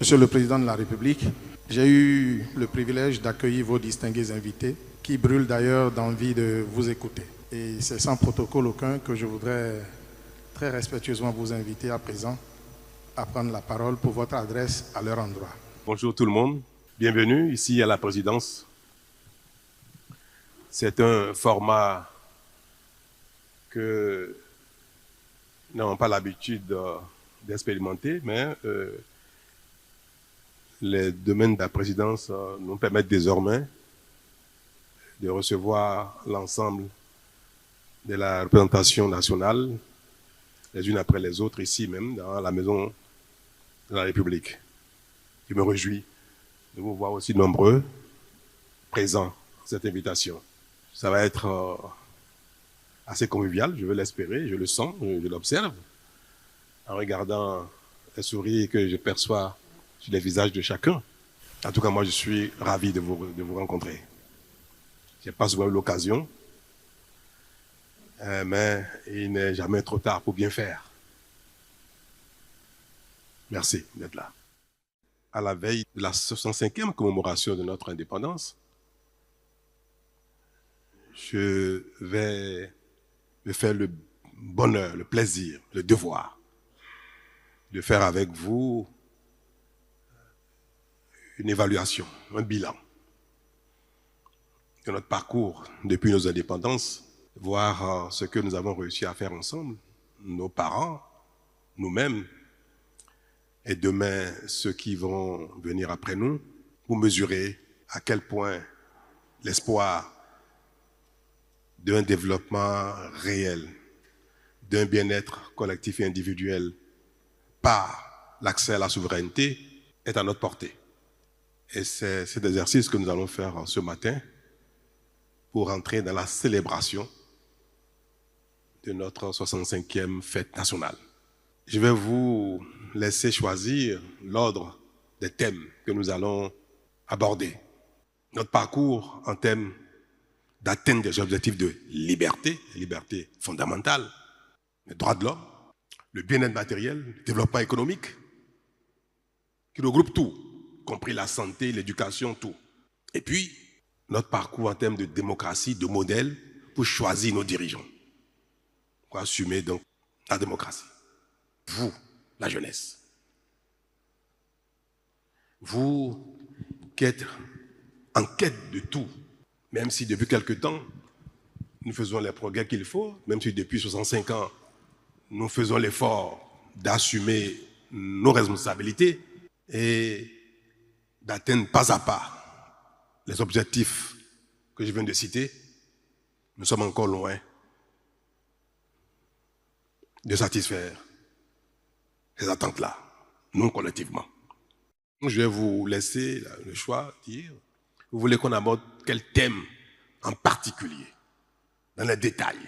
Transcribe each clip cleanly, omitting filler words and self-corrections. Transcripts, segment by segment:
Monsieur le Président de la République, j'ai eu le privilège d'accueillir vos distingués invités qui brûlent d'ailleurs d'envie de vous écouter. Et c'est sans protocole aucun que je voudrais très respectueusement vous inviter à présent à prendre la parole pour votre adresse à leur endroit. Bonjour tout le monde, bienvenue ici à la présidence. C'est un format que nous n'avons pas l'habitude d'expérimenter, mais les domaines de la présidence nous permettent désormais de recevoir l'ensemble de la représentation nationale, les unes après les autres, ici même, dans la maison de la République. Je me réjouis de vous voir aussi nombreux présents à cette invitation. Ça va être assez convivial, je veux l'espérer, je le sens, je l'observe, en regardant les sourires que je perçois sur les visages de chacun. En tout cas, moi, je suis ravi de vous rencontrer. Je n'ai pas souvent eu l'occasion, mais il n'est jamais trop tard pour bien faire. Merci d'être là. À la veille de la 65e commémoration de notre indépendance, je vais me faire le bonheur, le plaisir, le devoir de faire avec vous une évaluation, un bilan de notre parcours depuis nos indépendances, voir ce que nous avons réussi à faire ensemble, nos parents, nous-mêmes, et demain ceux qui vont venir après nous, pour mesurer à quel point l'espoir d'un développement réel, d'un bien-être collectif et individuel par l'accès à la souveraineté est à notre portée. Et c'est cet exercice que nous allons faire ce matin pour entrer dans la célébration de notre 65e fête nationale. Je vais vous laisser choisir l'ordre des thèmes que nous allons aborder. Notre parcours en termes d'atteindre des objectifs de liberté, liberté fondamentale, les droits de l'homme, le bien-être matériel, le développement économique, qui regroupe tout, y compris la santé, l'éducation, tout. Et puis, notre parcours en termes de démocratie, de modèle, pour choisir nos dirigeants, pour assumer donc la démocratie. Vous, la jeunesse. Vous qui êtes en quête de tout, même si depuis quelque temps, nous faisons les progrès qu'il faut, même si depuis 65 ans, nous faisons l'effort d'assumer nos responsabilités et d'atteindre pas à pas les objectifs que je viens de citer, nous sommes encore loin de satisfaire ces attentes-là, nous collectivement. Je vais vous laisser le choix de dire, vous voulez qu'on aborde quel thème en particulier, dans les détails,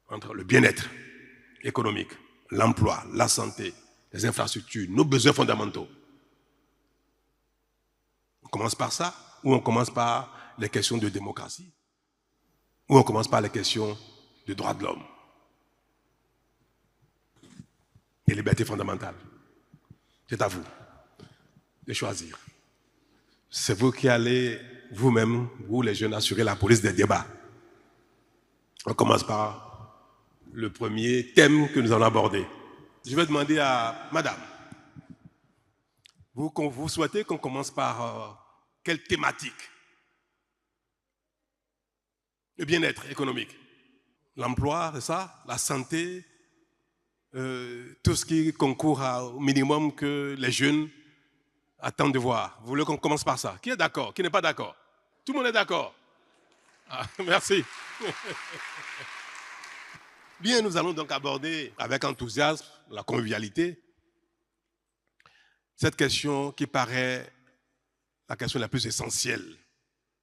entre le bien-être économique, l'emploi, la santé, les infrastructures, nos besoins fondamentaux. On commence par ça, ou on commence par les questions de démocratie, ou on commence par les questions de droits de l'homme, des libertés fondamentales. C'est à vous de choisir. C'est vous qui allez vous-même, vous les jeunes, assurer la police des débats. On commence par le premier thème que nous allons aborder. Je vais demander à madame, vous souhaitez qu'on commence par quelle thématique? Le bien-être économique, l'emploi, c'est ça? La santé, tout ce qui concourt au minimum que les jeunes attendent de voir. Vous voulez qu'on commence par ça? Qui est d'accord? Qui n'est pas d'accord? Tout le monde est d'accord? Ah, merci. Bien, nous allons donc aborder avec enthousiasme, la convivialité, cette question qui paraît la question la plus essentielle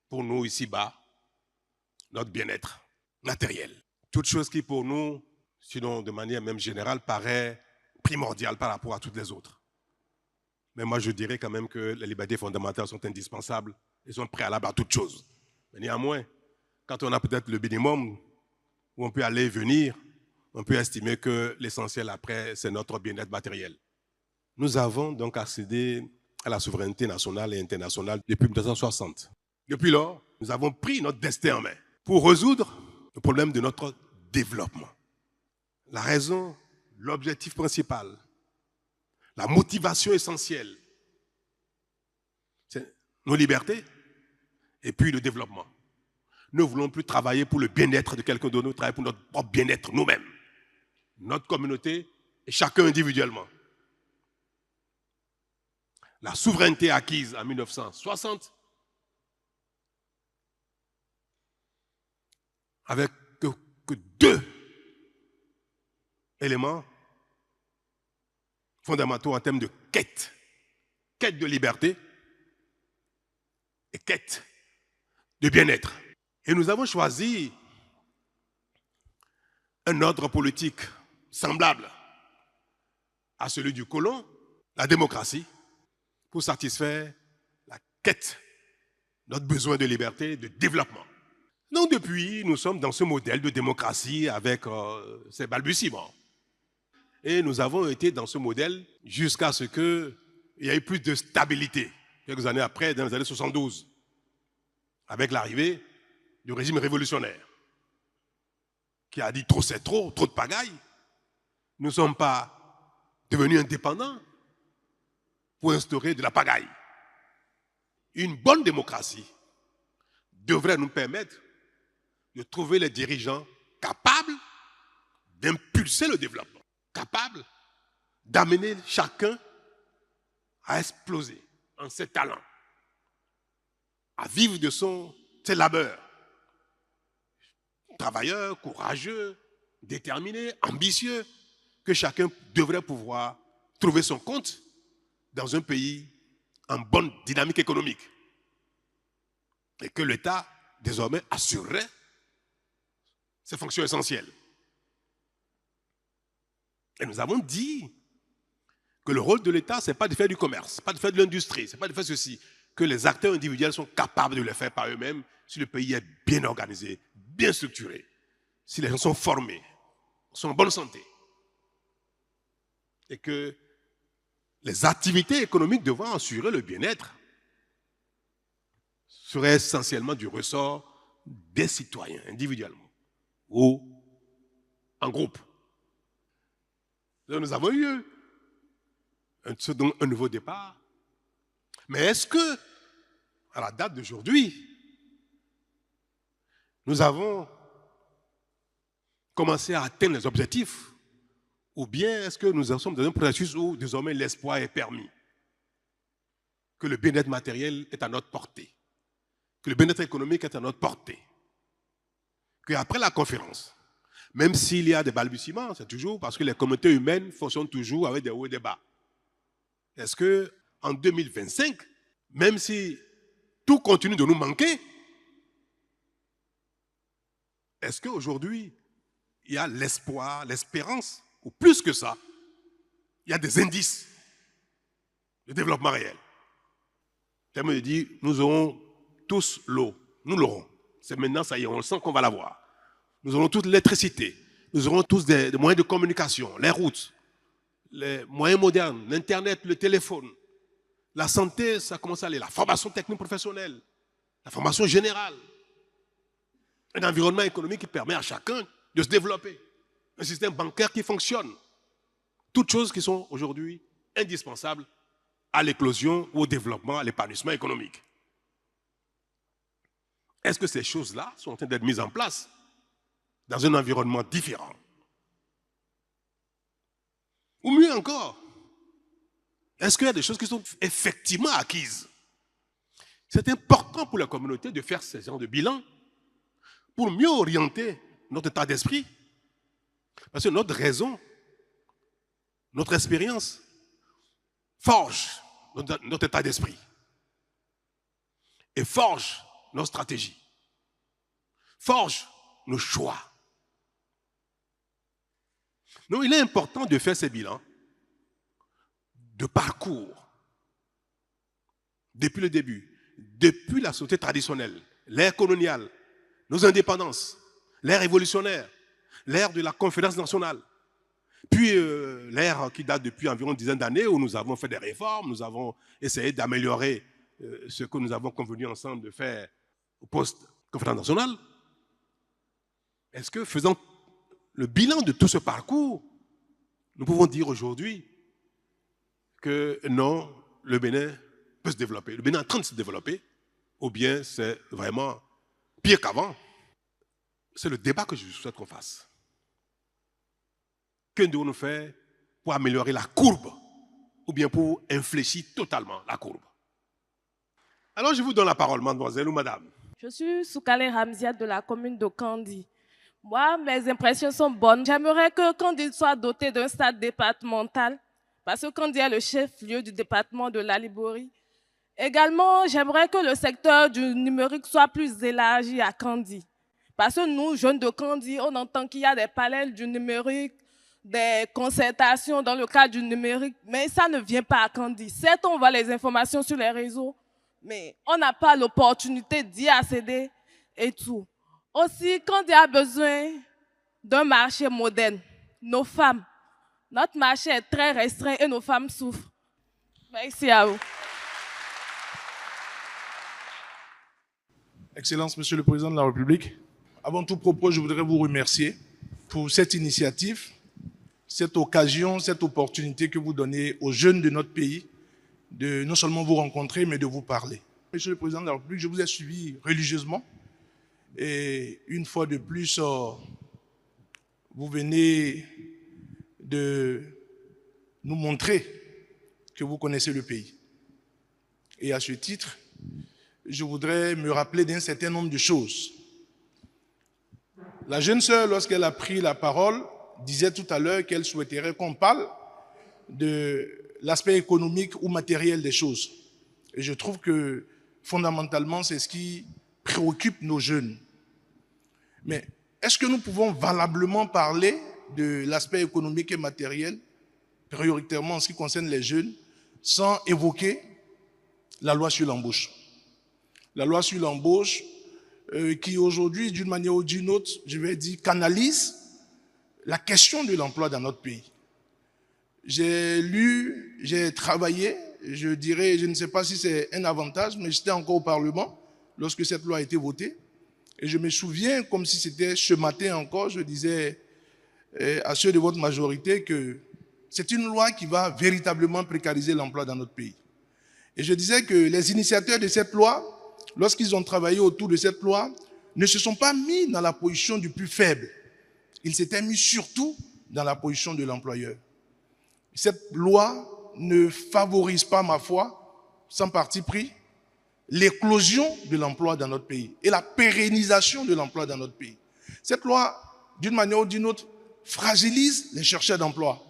pour nous ici-bas, notre bien-être matériel. Toute chose qui pour nous, sinon de manière même générale, paraît primordiale par rapport à toutes les autres. Mais moi, je dirais quand même que les libertés fondamentales sont indispensables et sont préalables à toute chose. Mais néanmoins, quand on a peut-être le minimum où on peut aller et venir, on peut estimer que l'essentiel après, c'est notre bien-être matériel. Nous avons donc accédé à la souveraineté nationale et internationale depuis 1960. Depuis lors, nous avons pris notre destin en main pour résoudre le problème de notre développement. La raison, l'objectif principal, la motivation essentielle, c'est nos libertés et puis le développement. Nous ne voulons plus travailler pour le bien-être de quelqu'un d'autre, nous travaillons pour notre propre bien-être nous-mêmes, notre communauté et chacun individuellement. La souveraineté acquise en 1960 avec que deux éléments fondamentaux en termes de quête. Quête de liberté et quête de bien-être. Et nous avons choisi un ordre politique semblable à celui du colon, la démocratie, pour satisfaire la quête, notre besoin de liberté, de développement. Donc depuis, nous sommes dans ce modèle de démocratie avec ses balbutiements. Et nous avons été dans ce modèle jusqu'à ce qu'il y ait plus de stabilité. Quelques années après, dans les années 72, avec l'arrivée du régime révolutionnaire, qui a dit trop c'est trop de pagaille. Nous ne sommes pas devenus indépendants pour instaurer de la pagaille. Une bonne démocratie devrait nous permettre de trouver les dirigeants capables d'impulser le développement, capables d'amener chacun à exploser en ses talents, à vivre de ses labeurs. Travailleur, courageux, déterminé, ambitieux, que chacun devrait pouvoir trouver son compte dans un pays en bonne dynamique économique. Et que l'État, désormais, assurerait ses fonctions essentielles. Et nous avons dit que le rôle de l'État, ce n'est pas de faire du commerce, ce n'est pas de faire de l'industrie, ce n'est pas de faire ceci, que les acteurs individuels sont capables de le faire par eux-mêmes si le pays est bien organisé, bien structuré, si les gens sont formés, sont en bonne santé. Et que les activités économiques devant assurer le bien-être seraient essentiellement du ressort des citoyens, individuellement ou en groupe. Donc nous avons eu un nouveau départ. Mais est-ce que, à la date d'aujourd'hui, nous avons commencé à atteindre les objectifs? Ou bien est-ce que nous sommes dans un processus où désormais l'espoir est permis? Que le bien-être matériel est à notre portée? Que le bien-être économique est à notre portée? Qu'après la conférence, même s'il y a des balbutiements, c'est toujours parce que les communautés humaines fonctionnent toujours avec des hauts et des bas. Est-ce qu'en 2025, même si tout continue de nous manquer, est-ce qu'aujourd'hui, il y a l'espoir, l'espérance, ou plus que ça, il y a des indices de développement réel? Terme de dire, nous aurons tous l'eau, nous l'aurons. C'est maintenant, ça y est, on le sent qu'on va l'avoir. Nous aurons toute l'électricité, nous aurons tous des moyens de communication, les routes, les moyens modernes, l'Internet, le téléphone. La santé, ça commence à aller. La formation technique professionnelle, la formation générale. Un environnement économique qui permet à chacun de se développer. Un système bancaire qui fonctionne. Toutes choses qui sont aujourd'hui indispensables à l'éclosion ou au développement, à l'épanouissement économique. Est-ce que ces choses-là sont en train d'être mises en place dans un environnement différent? Ou mieux encore, est-ce qu'il y a des choses qui sont effectivement acquises? C'est important pour la communauté de faire ce genre de bilan pour mieux orienter notre état d'esprit. Parce que notre raison, notre expérience forge notre état d'esprit et forge nos stratégies, forge nos choix. Donc il est important de faire ces bilans de parcours depuis le début, depuis la société traditionnelle, l'ère coloniale, nos indépendances, l'ère révolutionnaire, l'ère de la conférence nationale, Puis l'ère qui date depuis environ une dizaine d'années où nous avons fait des réformes, nous avons essayé d'améliorer ce que nous avons convenu ensemble de faire au poste conférence nationale. Est-ce que faisant le bilan de tout ce parcours, nous pouvons dire aujourd'hui que non, le Bénin peut se développer. Le Bénin est en train de se développer, ou bien c'est vraiment pire qu'avant. C'est le débat que je souhaite qu'on fasse. Que devons-nous faire pour améliorer la courbe, ou bien pour infléchir totalement la courbe? Alors je vous donne la parole, mademoiselle ou madame. Je suis Soukale Ramziat de la commune de Kandi. Moi, mes impressions sont bonnes. J'aimerais que Kandi soit doté d'un stade départemental, parce que Kandi est le chef-lieu du département de l'Alibori. Également, j'aimerais que le secteur du numérique soit plus élargi à Kandi. Parce que nous, jeunes de Kandi, on entend qu'il y a des panels du numérique, des concertations dans le cadre du numérique, mais ça ne vient pas à Kandi. Certes, on voit les informations sur les réseaux, mais on n'a pas l'opportunité d'y accéder et tout. Aussi, Kandi a besoin d'un marché moderne. Nos femmes, notre marché est très restreint et nos femmes souffrent. Merci à vous. Excellence, Monsieur le Président de la République. Avant tout propos, je voudrais vous remercier pour cette initiative, cette occasion, cette opportunité que vous donnez aux jeunes de notre pays de non seulement vous rencontrer, mais de vous parler. Monsieur le Président de la République, je vous ai suivi religieusement et une fois de plus, vous venez de nous montrer que vous connaissez le pays. Et à ce titre, je voudrais me rappeler d'un certain nombre de choses. La jeune sœur, lorsqu'elle a pris la parole, disait tout à l'heure qu'elle souhaiterait qu'on parle de l'aspect économique ou matériel des choses. Et je trouve que fondamentalement, c'est ce qui préoccupe nos jeunes. Mais est-ce que nous pouvons valablement parler de l'aspect économique et matériel, prioritairement en ce qui concerne les jeunes, sans évoquer la loi sur l'embauche? La loi sur l'embauche qui aujourd'hui, d'une manière ou d'une autre, je vais dire, canalise la question de l'emploi dans notre pays. J'ai lu, j'ai travaillé, je dirais, je ne sais pas si c'est un avantage, mais j'étais encore au Parlement lorsque cette loi a été votée. Et je me souviens, comme si c'était ce matin encore, je disais à ceux de votre majorité que c'est une loi qui va véritablement précariser l'emploi dans notre pays. Et je disais que les initiateurs de cette loi, lorsqu'ils ont travaillé autour de cette loi, ne se sont pas mis dans la position du plus faible. Ils s'étaient mis surtout dans la position de l'employeur. Cette loi ne favorise pas, ma foi, sans parti pris, l'éclosion de l'emploi dans notre pays et la pérennisation de l'emploi dans notre pays. Cette loi, d'une manière ou d'une autre, fragilise les chercheurs d'emploi.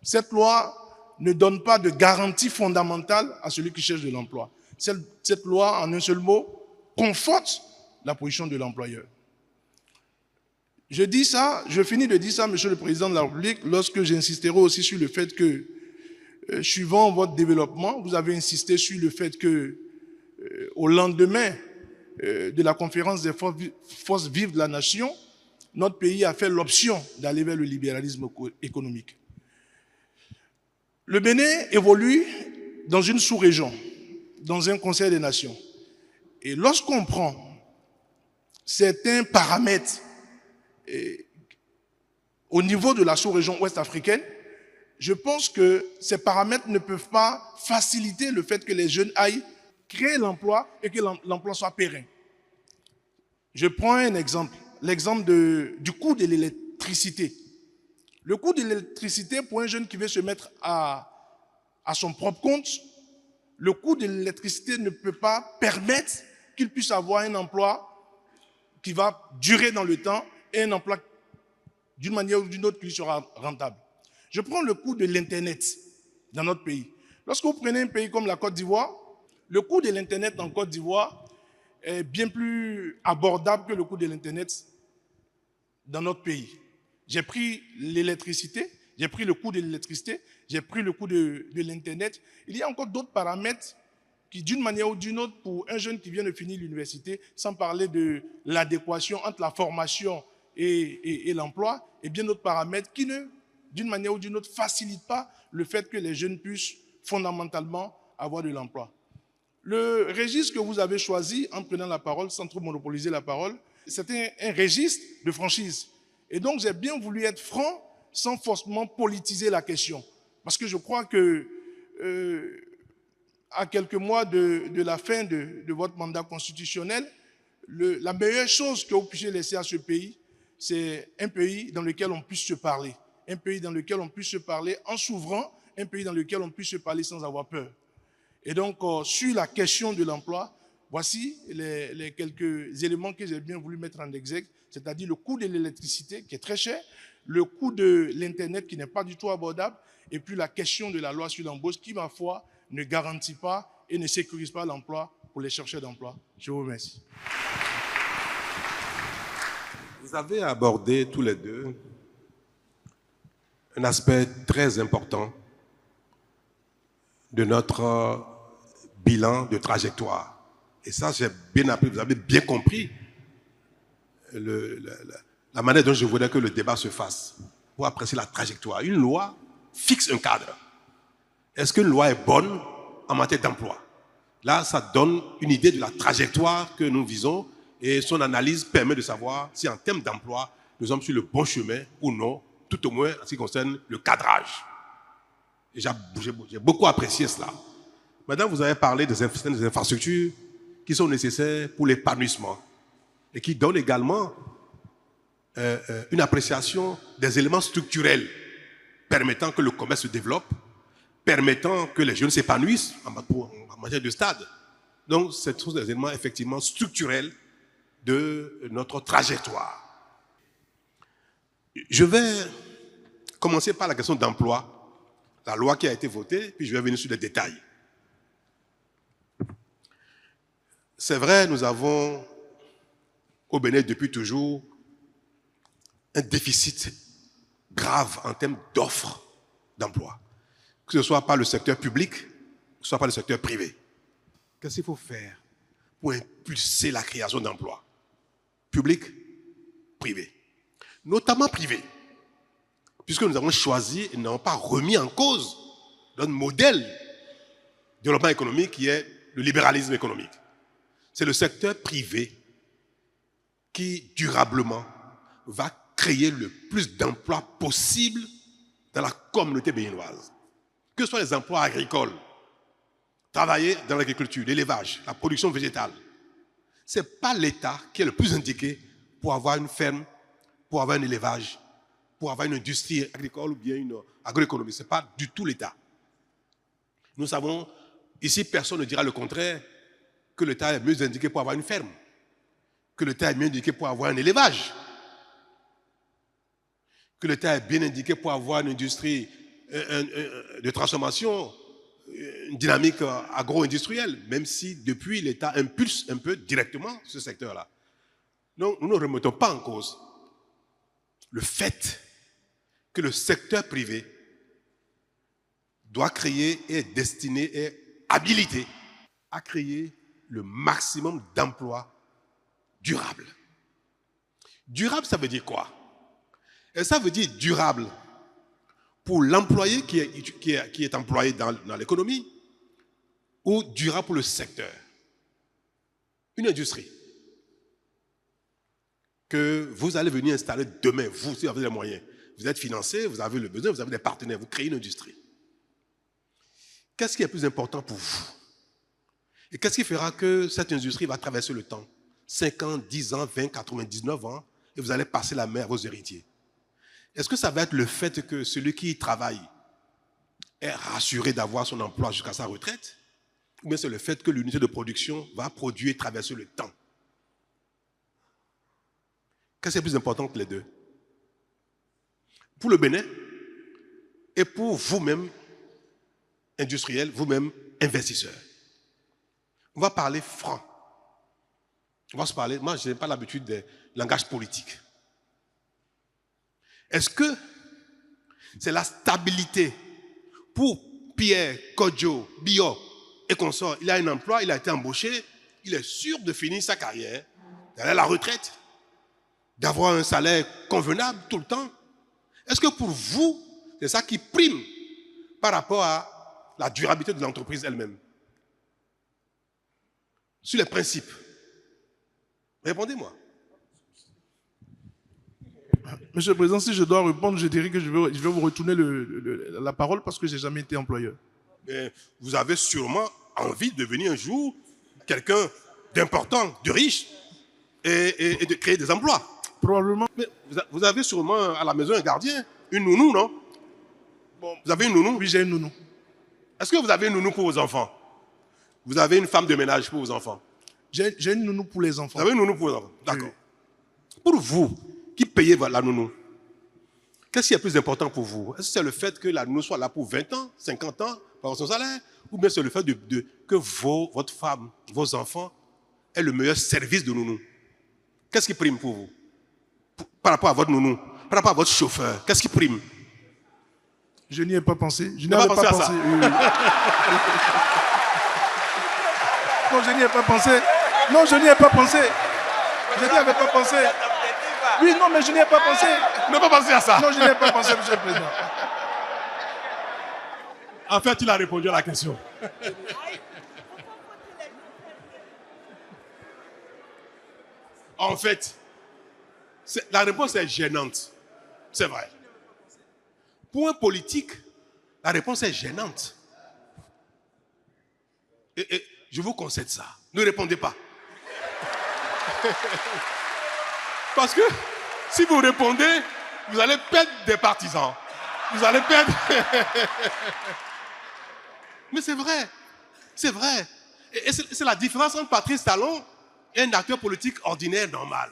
Cette loi ne donne pas de garantie fondamentale à celui qui cherche de l'emploi. Cette loi, en un seul mot, conforte la position de l'employeur. Je dis ça, je finis de dire ça, Monsieur le Président de la République, lorsque j'insisterai aussi sur le fait que, suivant votre développement, vous avez insisté sur le fait que, au lendemain de la conférence des forces vives de la nation, notre pays a fait l'option d'aller vers le libéralisme économique. Le Bénin évolue dans une sous-région, dans un Conseil des Nations. Et lorsqu'on prend certains paramètres au niveau de la sous-région ouest-africaine, je pense que ces paramètres ne peuvent pas faciliter le fait que les jeunes aillent créer l'emploi et que l'emploi soit pérenne. Je prends un exemple, l'exemple du coût de l'électricité. Le coût de l'électricité pour un jeune qui veut se mettre à son propre compte, le coût de l'électricité ne peut pas permettre qu'il puisse avoir un emploi qui va durer dans le temps et un emploi d'une manière ou d'une autre qui sera rentable. Je prends le coût de l'Internet dans notre pays. Lorsque vous prenez un pays comme la Côte d'Ivoire, le coût de l'Internet en Côte d'Ivoire est bien plus abordable que le coût de l'Internet dans notre pays. J'ai pris l'électricité, j'ai pris le coût de l'électricité, j'ai pris le coût de l'Internet. Il y a encore d'autres paramètres qui, d'une manière ou d'une autre, pour un jeune qui vient de finir l'université, sans parler de l'adéquation entre la formation et l'emploi, et bien d'autres paramètres qui ne d'une manière ou d'une autre, ne facilite pas le fait que les jeunes puissent fondamentalement avoir de l'emploi. Le registre que vous avez choisi en prenant la parole, sans trop monopoliser la parole, c'était un registre de franchise. Et donc, j'ai bien voulu être franc sans forcément politiser la question. Parce que je crois que, à quelques mois de la fin de votre mandat constitutionnel, la meilleure chose que vous puissiez laisser à ce pays, c'est un pays dans lequel on puisse se parler. Un pays dans lequel on puisse se parler en s'ouvrant, un pays dans lequel on puisse se parler sans avoir peur. Et donc, sur la question de l'emploi, voici les quelques éléments que j'ai bien voulu mettre en exergue, c'est-à-dire le coût de l'électricité qui est très cher, le coût de l'Internet qui n'est pas du tout abordable, et puis la question de la loi sur l'embauche qui, ma foi, ne garantit pas et ne sécurise pas l'emploi pour les chercheurs d'emploi. Je vous remercie. Vous avez abordé tous les deux un aspect très important de notre bilan de trajectoire. Et ça, j'ai bien appris, vous avez bien compris la manière dont je voudrais que le débat se fasse pour apprécier la trajectoire. Une loi fixe un cadre. Est-ce qu'une loi est bonne en matière d'emploi? Là, ça donne une idée de la trajectoire que nous visons et son analyse permet de savoir si en termes d'emploi, nous sommes sur le bon chemin ou non, tout au moins en ce qui concerne le cadrage. J'ai beaucoup apprécié cela. Maintenant, vous avez parlé des infrastructures qui sont nécessaires pour l'épanouissement et qui donnent également une appréciation des éléments structurels permettant que le commerce se développe, permettant que les jeunes s'épanouissent en matière de stade. Donc, ce sont des éléments effectivement structurels de notre trajectoire. Je vais commencer par la question d'emploi, la loi qui a été votée, puis je vais venir sur les détails. C'est vrai, nous avons au Bénin depuis toujours un déficit grave en termes d'offres d'emploi, que ce soit par le secteur public, que ce soit par le secteur privé. Qu'est-ce qu'il faut faire pour impulser la création d'emplois? Public, privé. Notamment privé, puisque nous avons choisi et n'avons pas remis en cause notre modèle de développement économique qui est le libéralisme économique. C'est le secteur privé qui, durablement, va créer le plus d'emplois possible dans la communauté béninoise. Que ce soit les emplois agricoles, travailler dans l'agriculture, l'élevage, la production végétale. Ce n'est pas l'État qui est le plus indiqué pour avoir une ferme, pour avoir un élevage, pour avoir une industrie agricole ou bien une agroéconomie. Ce n'est pas du tout l'État. Nous savons, ici, personne ne dira le contraire, que l'État est mieux indiqué pour avoir une ferme, que l'État est mieux indiqué pour avoir un élevage, que l'État est bien indiqué pour avoir une industrie de transformation, une dynamique agro-industrielle, même si depuis l'État impulse un peu directement ce secteur-là. Donc nous ne remettons pas en cause le fait que le secteur privé doit créer et est destiné et habilité à créer le maximum d'emplois durables. Durable, ça veut dire quoi? Et ça veut dire durable pour l'employé qui est employé dans l'économie ou durable pour le secteur. Une industrie que vous allez venir installer demain, vous, si vous avez les moyens. Vous êtes financé, vous avez le besoin, vous avez des partenaires, vous créez une industrie. Qu'est-ce qui est plus important pour vous? Et qu'est-ce qui fera que cette industrie va traverser le temps? 5 ans, 10 ans, 20, 99 ans, et vous allez passer la main à vos héritiers. Est-ce que ça va être le fait que celui qui y travaille est rassuré d'avoir son emploi jusqu'à sa retraite? Ou bien c'est le fait que l'unité de production va produire et traverser le temps? Qu'est-ce qui est plus important que les deux? Pour le Bénin et pour vous-même, industriels, vous-même, investisseurs. On va parler franc. On va se parler, moi je n'ai pas l'habitude des langages politiques. Est-ce que c'est la stabilité pour Pierre, Kodjo, Bio et consorts? Il a un emploi, il a été embauché, il est sûr de finir sa carrière, d'aller à la retraite, d'avoir un salaire convenable tout le temps. Est-ce que pour vous, C'est ça qui prime par rapport à la durabilité de l'entreprise elle-même. Sur les principes. Répondez-moi. Monsieur le Président, si je dois répondre, je dirais que je vais vous retourner la parole parce que je n'ai jamais été employeur. Mais vous avez sûrement envie de devenir un jour quelqu'un d'important, de riche et de créer des emplois. Probablement. Mais vous avez sûrement à la maison un gardien, une nounou, non? Bon, vous avez une nounou? Oui, j'ai une nounou. Est-ce que vous avez une nounou pour vos enfants? Vous avez une femme de ménage pour vos enfants? J'ai une nounou pour les enfants. Vous avez une nounou pour vos enfants? D'accord. Oui. Pour vous, qui payez la nounou, qu'est-ce qui est plus important pour vous? Est-ce que c'est le fait que la nounou soit là pour 20 ans, 50 ans, par son salaire? Ou bien c'est le fait que votre femme, vos enfants, aient le meilleur service de nounou? Qu'est-ce qui prime pour vous? Par rapport à votre nounou, par rapport à votre chauffeur, qu'est-ce qui prime? Je n'y ai pas pensé. Je n'ai pas pensé à pensé. ça. Oui. Non, je n'y ai pas pensé. Non, je n'y ai pas pensé. Je n'y avais pas pensé. Oui, non, mais je n'y ai pas pensé. Vous n'avez pas pensé à ça? Non, je n'y ai pas pensé, Monsieur le Président. En fait, il a répondu à la question. En fait, la réponse est gênante. C'est vrai. Pour un politique, la réponse est gênante. Et je vous concède ça. Ne répondez pas. Parce que si vous répondez, vous allez perdre des partisans. Vous allez perdre... Mais c'est vrai. C'est vrai. Et c'est la différence entre Patrice Talon et un acteur politique ordinaire normal.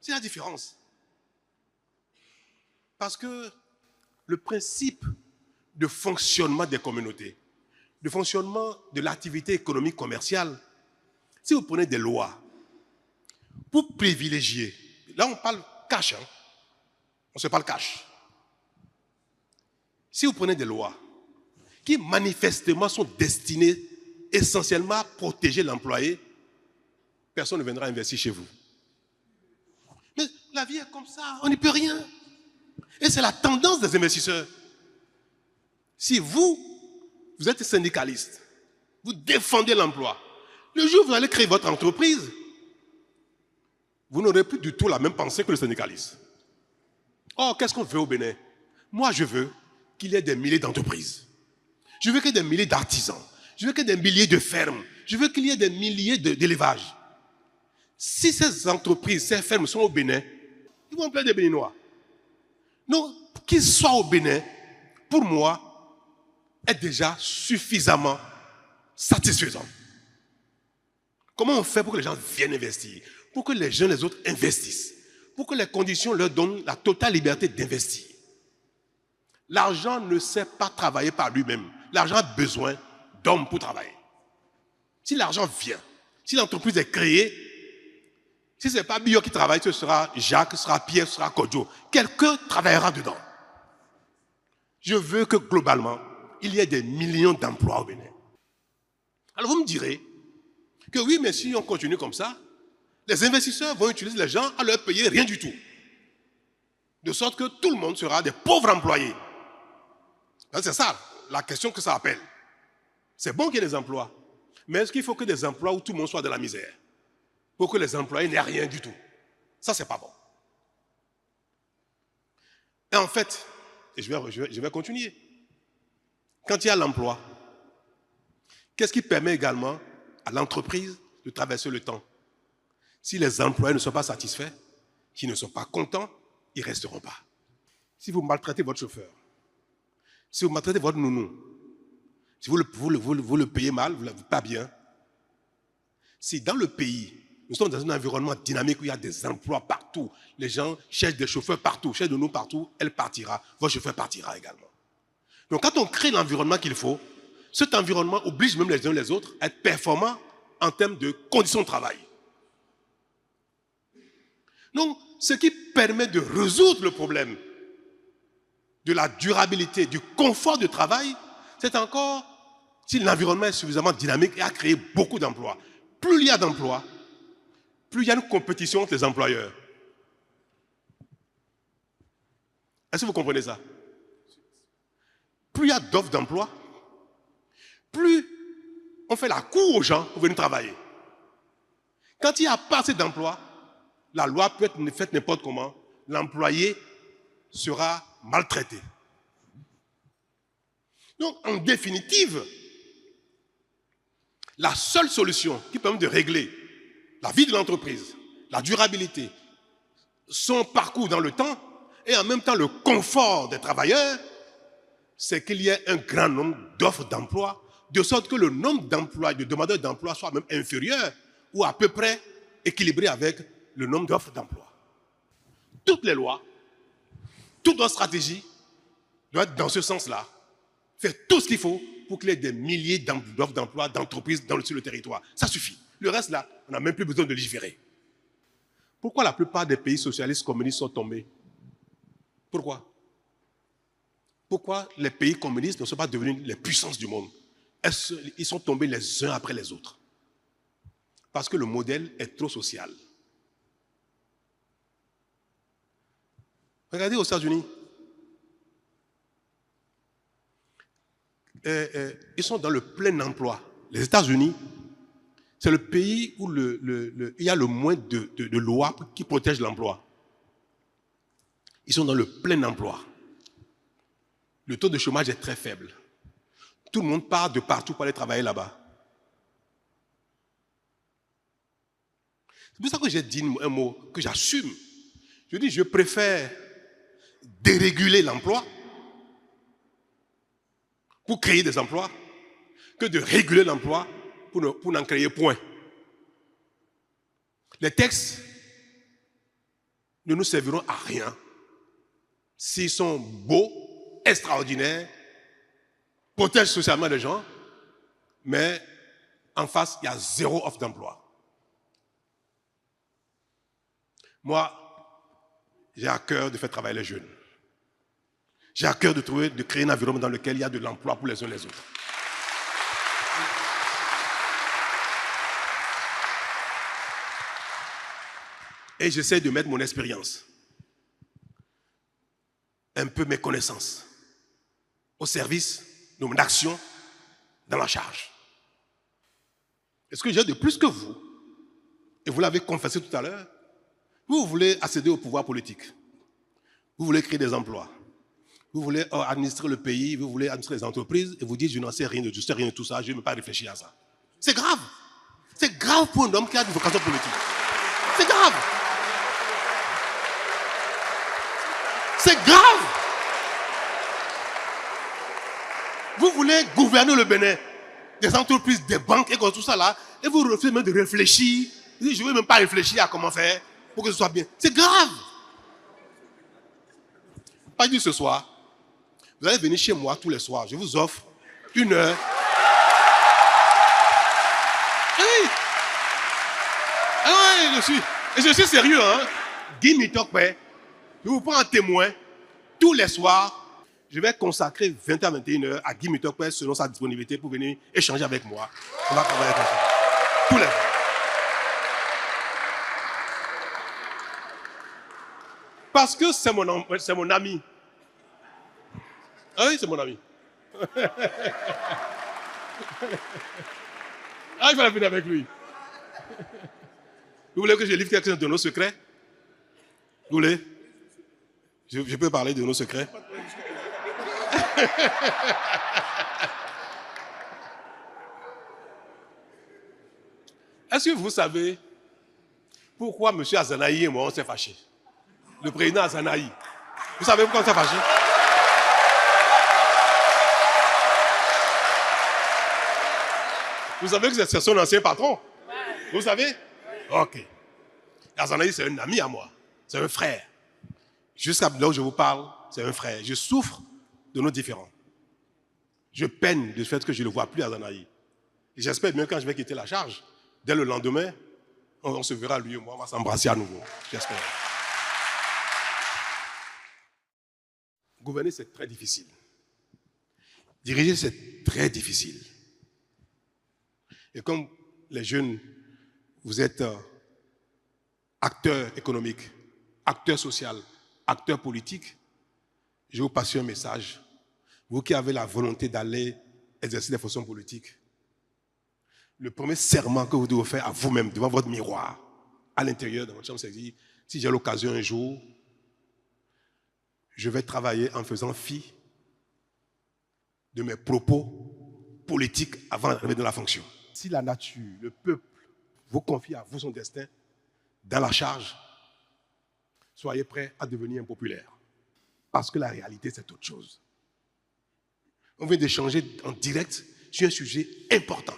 C'est la différence. Parce que le principe de fonctionnement des communautés, de fonctionnement de l'activité économique commerciale, si vous prenez des lois pour privilégier, là on parle cash, hein? On se parle cash. Si vous prenez des lois qui manifestement sont destinées essentiellement à protéger l'employé, personne ne viendra investir chez vous. Mais la vie est comme ça, on n'y peut rien. Et c'est la tendance des investisseurs. Si vous êtes syndicaliste, vous défendez l'emploi, le jour où vous allez créer votre entreprise, vous n'aurez plus du tout la même pensée que le syndicaliste. Or, qu'est-ce qu'on veut au Bénin? Moi, je veux qu'il y ait des milliers d'entreprises. Je veux qu'il y ait des milliers d'artisans. Je veux qu'il y ait des milliers de fermes. Je veux qu'il y ait des milliers d'élevages. Si ces entreprises, ces fermes sont au Bénin, ils vont employer des Béninois. Donc, qu'ils soient au Bénin, pour moi, est déjà suffisamment satisfaisant. Comment on fait pour que les gens viennent investir? Pour que les jeunes, les autres investissent? Pour que les conditions leur donnent la totale liberté d'investir? L'argent ne sait pas travailler par lui-même. L'argent a besoin d'hommes pour travailler. Si l'argent vient, si l'entreprise est créée, si ce n'est pas Bio qui travaille, ce sera Jacques, ce sera Pierre, ce sera Kodjo. Quelqu'un travaillera dedans. Je veux que globalement, il y ait des millions d'emplois au Bénin. Alors vous me direz que oui, mais si on continue comme ça, les investisseurs vont utiliser les gens à leur payer rien du tout. De sorte que tout le monde sera des pauvres employés. C'est ça la question que ça appelle. C'est bon qu'il y ait des emplois, mais est-ce qu'il faut que des emplois où tout le monde soit de la misère? Pour que les employés n'aient rien du tout. Ça, c'est pas bon. Et en fait, et je vais continuer. Quand il y a l'emploi, qu'est-ce qui permet également à l'entreprise de traverser le temps? Si les employés ne sont pas satisfaits, s'ils ne sont pas contents, ils ne resteront pas. Si vous maltraitez votre chauffeur, si vous maltraitez votre nounou, si vous le payez mal, vous ne l'avez pas bien, si dans le pays, nous sommes dans un environnement dynamique où il y a des emplois partout, les gens cherchent des chauffeurs partout, cherchent de nous partout, elle partira, votre chauffeur partira également. Donc quand on crée l'environnement qu'il faut, cet environnement oblige même les uns les autres à être performants en termes de conditions de travail. Donc, ce qui permet de résoudre le problème de la durabilité, du confort de travail, c'est encore si l'environnement est suffisamment dynamique et a créé beaucoup d'emplois. Plus il y a d'emplois, plus il y a une compétition entre les employeurs. Est-ce que vous comprenez ça? plus il y a d'offres d'emploi, plus on fait la cour aux gens pour venir travailler. Quand il n'y a pas assez d'emplois, la loi peut être faite n'importe comment, l'employé sera maltraité. Donc, en définitive, la seule solution qui permet de régler la vie de l'entreprise, la durabilité, son parcours dans le temps et en même temps le confort des travailleurs, c'est qu'il y ait un grand nombre d'offres d'emploi, de sorte que le nombre d'emplois, de demandeurs d'emploi soit même inférieur ou à peu près équilibré avec le nombre d'offres d'emploi. Toutes les lois, toute notre stratégie doit être dans ce sens-là. Faire tout ce qu'il faut pour qu'il y ait des milliers d'offres d'emploi, d'entreprises sur le territoire. Ça suffit. Le reste là, on n'a même plus besoin de légiférer. Pourquoi la plupart des pays socialistes communistes sont tombés? Pourquoi? Pourquoi les pays communistes ne sont pas devenus les puissances du monde? Ils sont tombés les uns après les autres. Parce que le modèle est trop social. Regardez aux États-Unis. Ils sont dans le plein emploi. Les États-Unis, c'est le pays où il y a le moins de lois qui protègent l'emploi. Ils sont dans le plein emploi. Le taux de chômage est très faible. Tout le monde part de partout pour aller travailler là-bas. C'est pour ça que j'ai dit un mot que j'assume. Je dis, je préfère déréguler l'emploi pour créer des emplois que de réguler l'emploi pour n'en créer point. Les textes ne nous serviront à rien s'ils sont beaux, extraordinaires, protègent socialement les gens, mais en face, il y a zéro offre d'emploi. Moi, j'ai à cœur de faire travailler les jeunes. J'ai à cœur de créer un environnement dans lequel il y a de l'emploi pour les uns et les autres. Et j'essaie de mettre mon expérience, un peu mes connaissances, au service de mon action dans la charge. Est-ce que j'ai de plus que vous? Et vous l'avez confessé tout à l'heure. Vous voulez accéder au pouvoir politique. Vous voulez créer des emplois. Vous voulez administrer le pays, vous voulez administrer les entreprises, et vous dites, je n'en sais rien de tout ça, je ne vais pas réfléchir à ça. C'est grave. C'est grave pour un homme qui a une vocation politique. C'est grave. C'est grave. Vous voulez gouverner le Bénin, des entreprises, des banques et tout ça là, et vous refusez même de réfléchir. Vous dites, je ne veux même pas réfléchir à comment faire pour que ce soit bien. C'est grave. Pas dit ce soir, vous allez venir chez moi tous les soirs. Je vous offre 1 heure. Oui. Ah oui, je suis sérieux, hein. Guy Mitokpe, je vous prends en témoin tous les soirs. Je vais consacrer 20 à 21 heures à Guy Mitokpe selon sa disponibilité pour venir échanger avec moi. On va travailler comme ça. Tous les jours. Parce que c'est mon ami. Ah oui, c'est mon ami. Ah, il fallait venir avec lui. Vous voulez que je livre quelque chose de nos secrets? Vous voulez? Je peux parler de nos secrets? Est-ce que vous savez pourquoi M. Azanaï et moi on s'est fâchés? Le président Azanaï. Vous savez pourquoi on s'est fâchés? Vous savez que c'est son ancien patron? Vous savez? Ok. Azanaï, c'est un ami à moi. C'est un frère. Jusqu'à là où je vous parle, c'est un frère. Je souffre de nos différends. Je peine du fait que je ne le vois plus, Azanaï. Et j'espère même quand je vais quitter la charge, dès le lendemain, on se verra lui et moi, on va s'embrasser à nouveau. J'espère. Gouverner, c'est très difficile. Diriger, c'est très difficile. Et comme les jeunes, vous êtes acteurs vous qui avez la volonté d'aller exercer des fonctions politiques, le premier serment que vous devez faire à vous-même, devant votre miroir, à l'intérieur de votre chambre, c'est de dire, si j'ai l'occasion un jour, je vais travailler en faisant fi de mes propos politiques avant d'arriver dans la fonction. Si la nature, le peuple, vous confie à vous son destin, dans la charge, soyez prêts à devenir impopulaire. Parce que la réalité, c'est autre chose. On vient d'échanger en direct sur un sujet important,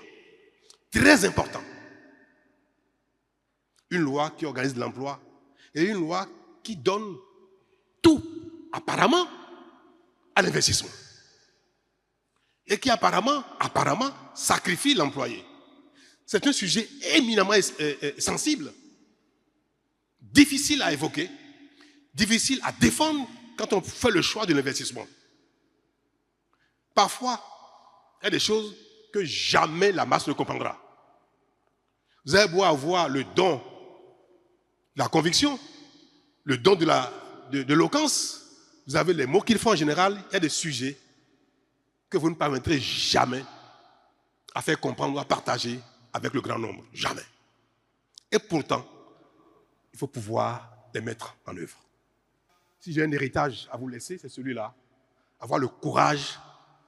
très important. Une loi qui organise l'emploi et une loi qui donne tout, apparemment, à l'investissement. Et qui apparemment, sacrifie l'employé. C'est un sujet éminemment sensible, difficile à évoquer, difficile à défendre quand on fait le choix de l'investissement. Parfois, il y a des choses que jamais la masse ne comprendra. Vous avez beau avoir le don, la conviction, le don de l'éloquence, vous avez les mots qu'il faut en général, il y a des sujets que vous ne parviendrez jamais à faire comprendre ou à partager avec le grand nombre. Jamais. Et pourtant, il faut pouvoir les mettre en œuvre. Si j'ai un héritage à vous laisser, c'est celui-là. Avoir le courage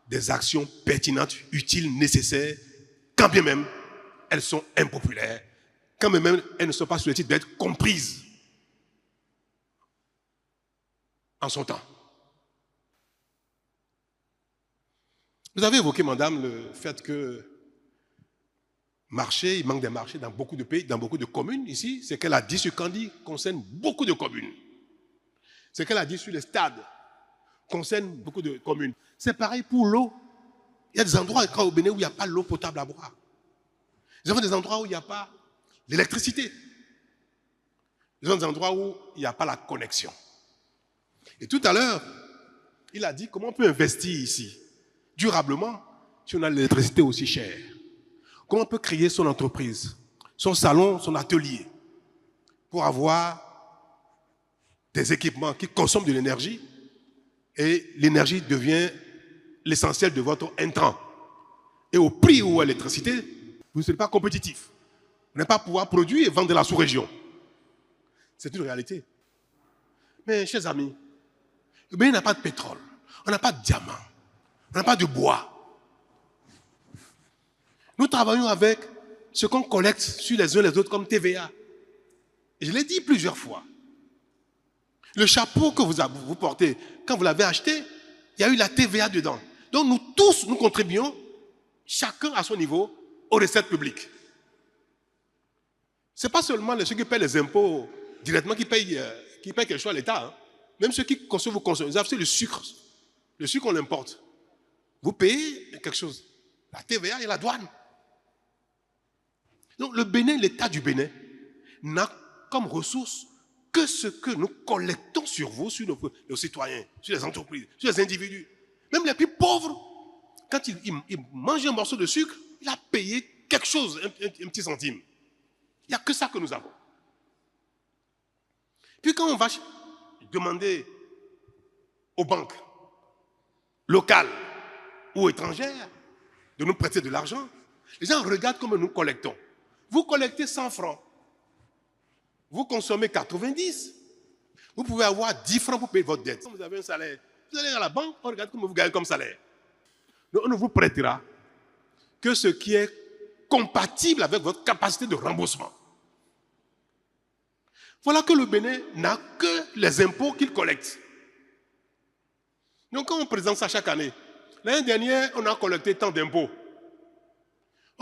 des actions pertinentes, utiles, nécessaires, quand bien même elles sont impopulaires, quand bien même elles ne sont pas susceptibles d'être comprises en son temps. Vous avez évoqué, madame, le fait que il manque des marchés dans beaucoup de pays, dans beaucoup de communes ici. Ce qu'elle a dit sur Kandi concerne beaucoup de communes. Ce qu'elle a dit sur les stades concerne beaucoup de communes. C'est pareil pour l'eau. Il y a des endroits au Bénin où il n'y a pas l'eau potable à boire. Nous avons des endroits où il n'y a pas l'électricité. Nous avons des endroits où il n'y a pas la connexion. Et tout à l'heure, il a dit comment on peut investir ici durablement si on a l'électricité aussi chère. Comment on peut créer son entreprise, son salon, son atelier pour avoir des équipements qui consomment de l'énergie et l'énergie devient l'essentiel de votre intrant. Et au prix où est l'électricité, vous ne serez pas compétitif. Vous n'allez pas pouvoir produire et vendre de la sous-région. C'est une réalité. Mais chers amis, le Bénin n'a pas de pétrole, on n'a pas de diamant, on n'a pas de bois. Nous travaillons avec ce qu'on collecte sur les uns les autres comme TVA. Et je l'ai dit plusieurs fois. Le chapeau que vous portez, quand vous l'avez acheté, il y a eu la TVA dedans. Donc nous tous, nous contribuons, chacun à son niveau, aux recettes publiques. Ce n'est pas seulement ceux qui paient les impôts directement qui payent quelque chose à l'État. Hein. Même ceux qui consomment, vous consommez. Vous avez le sucre. Le sucre, on l'importe. Vous payez quelque chose. La TVA et la douane. Donc le Bénin, l'État du Bénin, n'a comme ressource que ce que nous collectons sur vous, sur nos citoyens, sur les entreprises, sur les individus. Même les plus pauvres, quand il mange un morceau de sucre, il a payé quelque chose, un petit centime. Il n'y a que ça que nous avons. Puis quand on va demander aux banques locales ou étrangères de nous prêter de l'argent, les gens regardent comment nous collectons. Vous collectez 100 francs. Vous consommez 90. Vous pouvez avoir 10 francs pour payer votre dette. Vous avez un salaire. Vous allez à la banque, on regarde comment vous gagnez comme salaire. Donc on ne vous prêtera que ce qui est compatible avec votre capacité de remboursement. Voilà que le Bénin n'a que les impôts qu'il collecte. Donc quand on présente ça chaque année, l'année dernière, on a collecté tant d'impôts.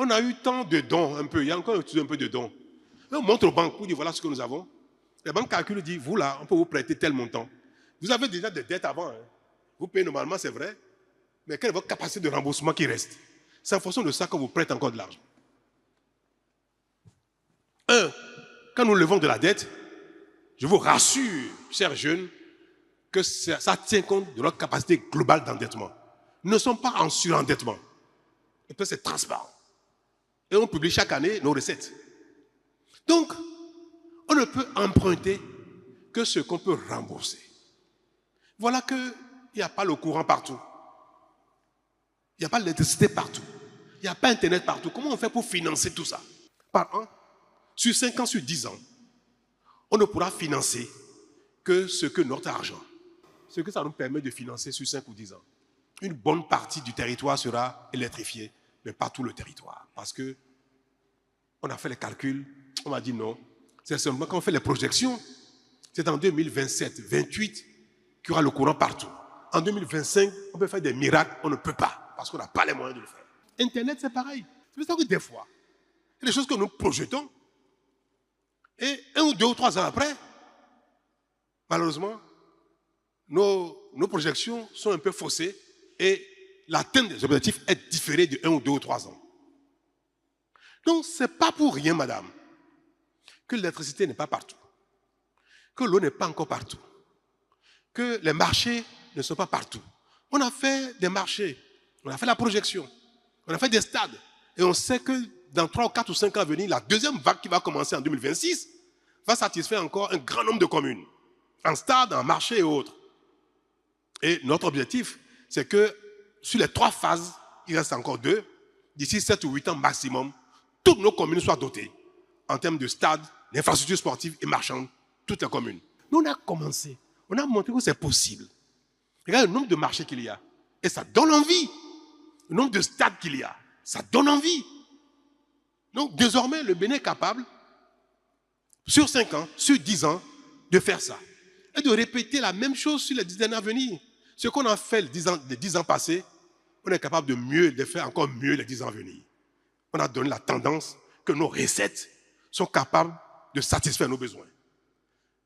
On a eu tant de dons, un peu. Il y a encore un peu de dons. On montre aux banques pour dire voilà ce que nous avons. Les banques calculent et disent vous là, on peut vous prêter tel montant. Vous avez déjà des dettes avant. Hein. Vous payez normalement, c'est vrai. Mais quelle est votre capacité de remboursement qui reste? C'est en fonction de ça qu'on vous prête encore de l'argent. Quand nous levons de la dette, je vous rassure, chers jeunes, que ça tient compte de notre capacité globale d'endettement. Nous ne sommes pas en surendettement. Et puis c'est transparent. Et on publie chaque année nos recettes. Donc, on ne peut emprunter que ce qu'on peut rembourser. Voilà qu'il n'y a pas le courant partout. Il n'y a pas d'électricité partout. Il n'y a pas Internet partout. Comment on fait pour financer tout ça? Par an, sur 5 ans, sur 10 ans, on ne pourra financer que ce que notre argent, ce que ça nous permet de financer sur 5 ou 10 ans. Une bonne partie du territoire sera électrifiée, mais pas tout le territoire. Parce que on a fait les calculs, on m'a dit non. C'est seulement quand on fait les projections, c'est en 2027, 2028 qu'il y aura le courant partout. En 2025, on peut faire des miracles, on ne peut pas, parce qu'on n'a pas les moyens de le faire. Internet, c'est pareil. C'est pour ça que des fois, il y a des choses que nous projetons, et 1 ou 2 ou 3 ans après, malheureusement, nos projections sont un peu faussées et l'atteinte des objectifs est différée de 1 ou 2 ou 3 ans. Donc, ce n'est pas pour rien, madame, que l'électricité n'est pas partout, que l'eau n'est pas encore partout, que les marchés ne sont pas partout. On a fait des marchés, on a fait la projection, on a fait des stades, et on sait que dans 3 ou 4 ou 5 ans à venir, la deuxième vague qui va commencer en 2026 va satisfaire encore un grand nombre de communes, en stade, en marché et autres. Et notre objectif, c'est que sur les 3 phases, il reste encore 2, d'ici 7 ou 8 ans maximum, toutes nos communes soient dotées en termes de stades, d'infrastructures sportives et marchandes, toutes les communes. Nous, on a commencé, on a montré que c'est possible. Regarde le nombre de marchés qu'il y a, et ça donne envie. Le nombre de stades qu'il y a, ça donne envie. Donc, désormais, le Bénin est capable, sur 5 ans, sur 10 ans, de faire ça. Et de répéter la même chose sur les 10 années à venir. Ce qu'on a fait les 10 ans passés, on est capable de faire encore mieux les 10 ans à venir. On a donné la tendance que nos recettes sont capables de satisfaire nos besoins.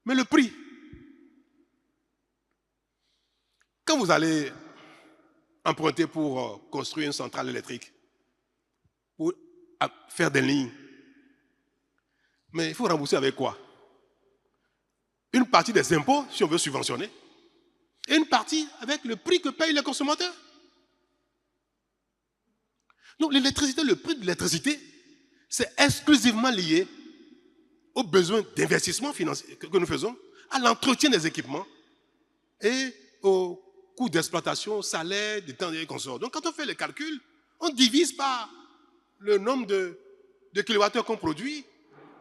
Mais le prix, quand vous allez emprunter pour construire une centrale électrique, pour faire des lignes, mais il faut rembourser avec quoi? Une partie des impôts, si on veut subventionner, et une partie avec le prix que payent les consommateurs. Donc l'électricité, le prix de l'électricité, c'est exclusivement lié aux besoins d'investissement financier que nous faisons, à l'entretien des équipements et au coût d'exploitation, au salaire, des temps et consorts. Donc quand on fait les calculs, on divise par le nombre de kilowattheures qu'on produit,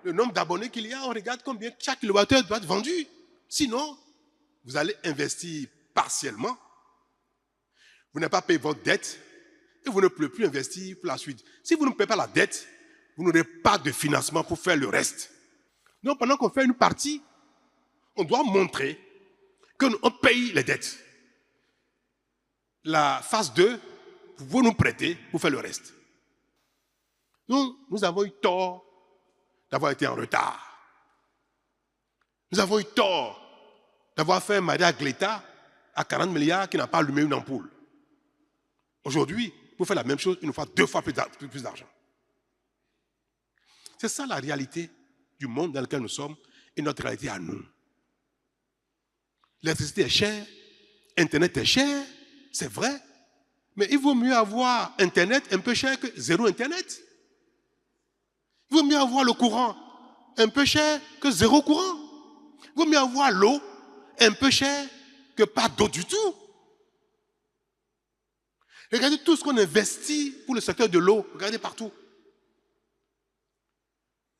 le nombre d'abonnés qu'il y a, on regarde combien chaque kilowattheure doit être vendu. Sinon, vous allez investir partiellement, vous n'avez pas payé votre dette et vous ne pouvez plus investir pour la suite. Si vous ne payez pas la dette, vous n'aurez pas de financement pour faire le reste. Donc pendant qu'on fait une partie, on doit montrer qu'on paye les dettes. La phase 2, vous nous prêtez pour faire le reste. Donc, nous avons eu tort d'avoir été en retard. Nous avons eu tort d'avoir fait un Maria Gleta à 40 milliards qui n'a pas allumé une ampoule. Aujourd'hui, pour faire la même chose, il nous faut 2 fois plus d'argent. C'est ça la réalité du monde dans lequel nous sommes et notre réalité à nous. L'électricité est chère, Internet est cher, c'est vrai, mais il vaut mieux avoir Internet un peu cher que 0 Internet. Il vaut mieux avoir le courant un peu cher que 0 courant. Il vaut mieux avoir l'eau un peu cher que pas d'eau du tout. Regardez tout ce qu'on investit pour le secteur de l'eau. Regardez partout.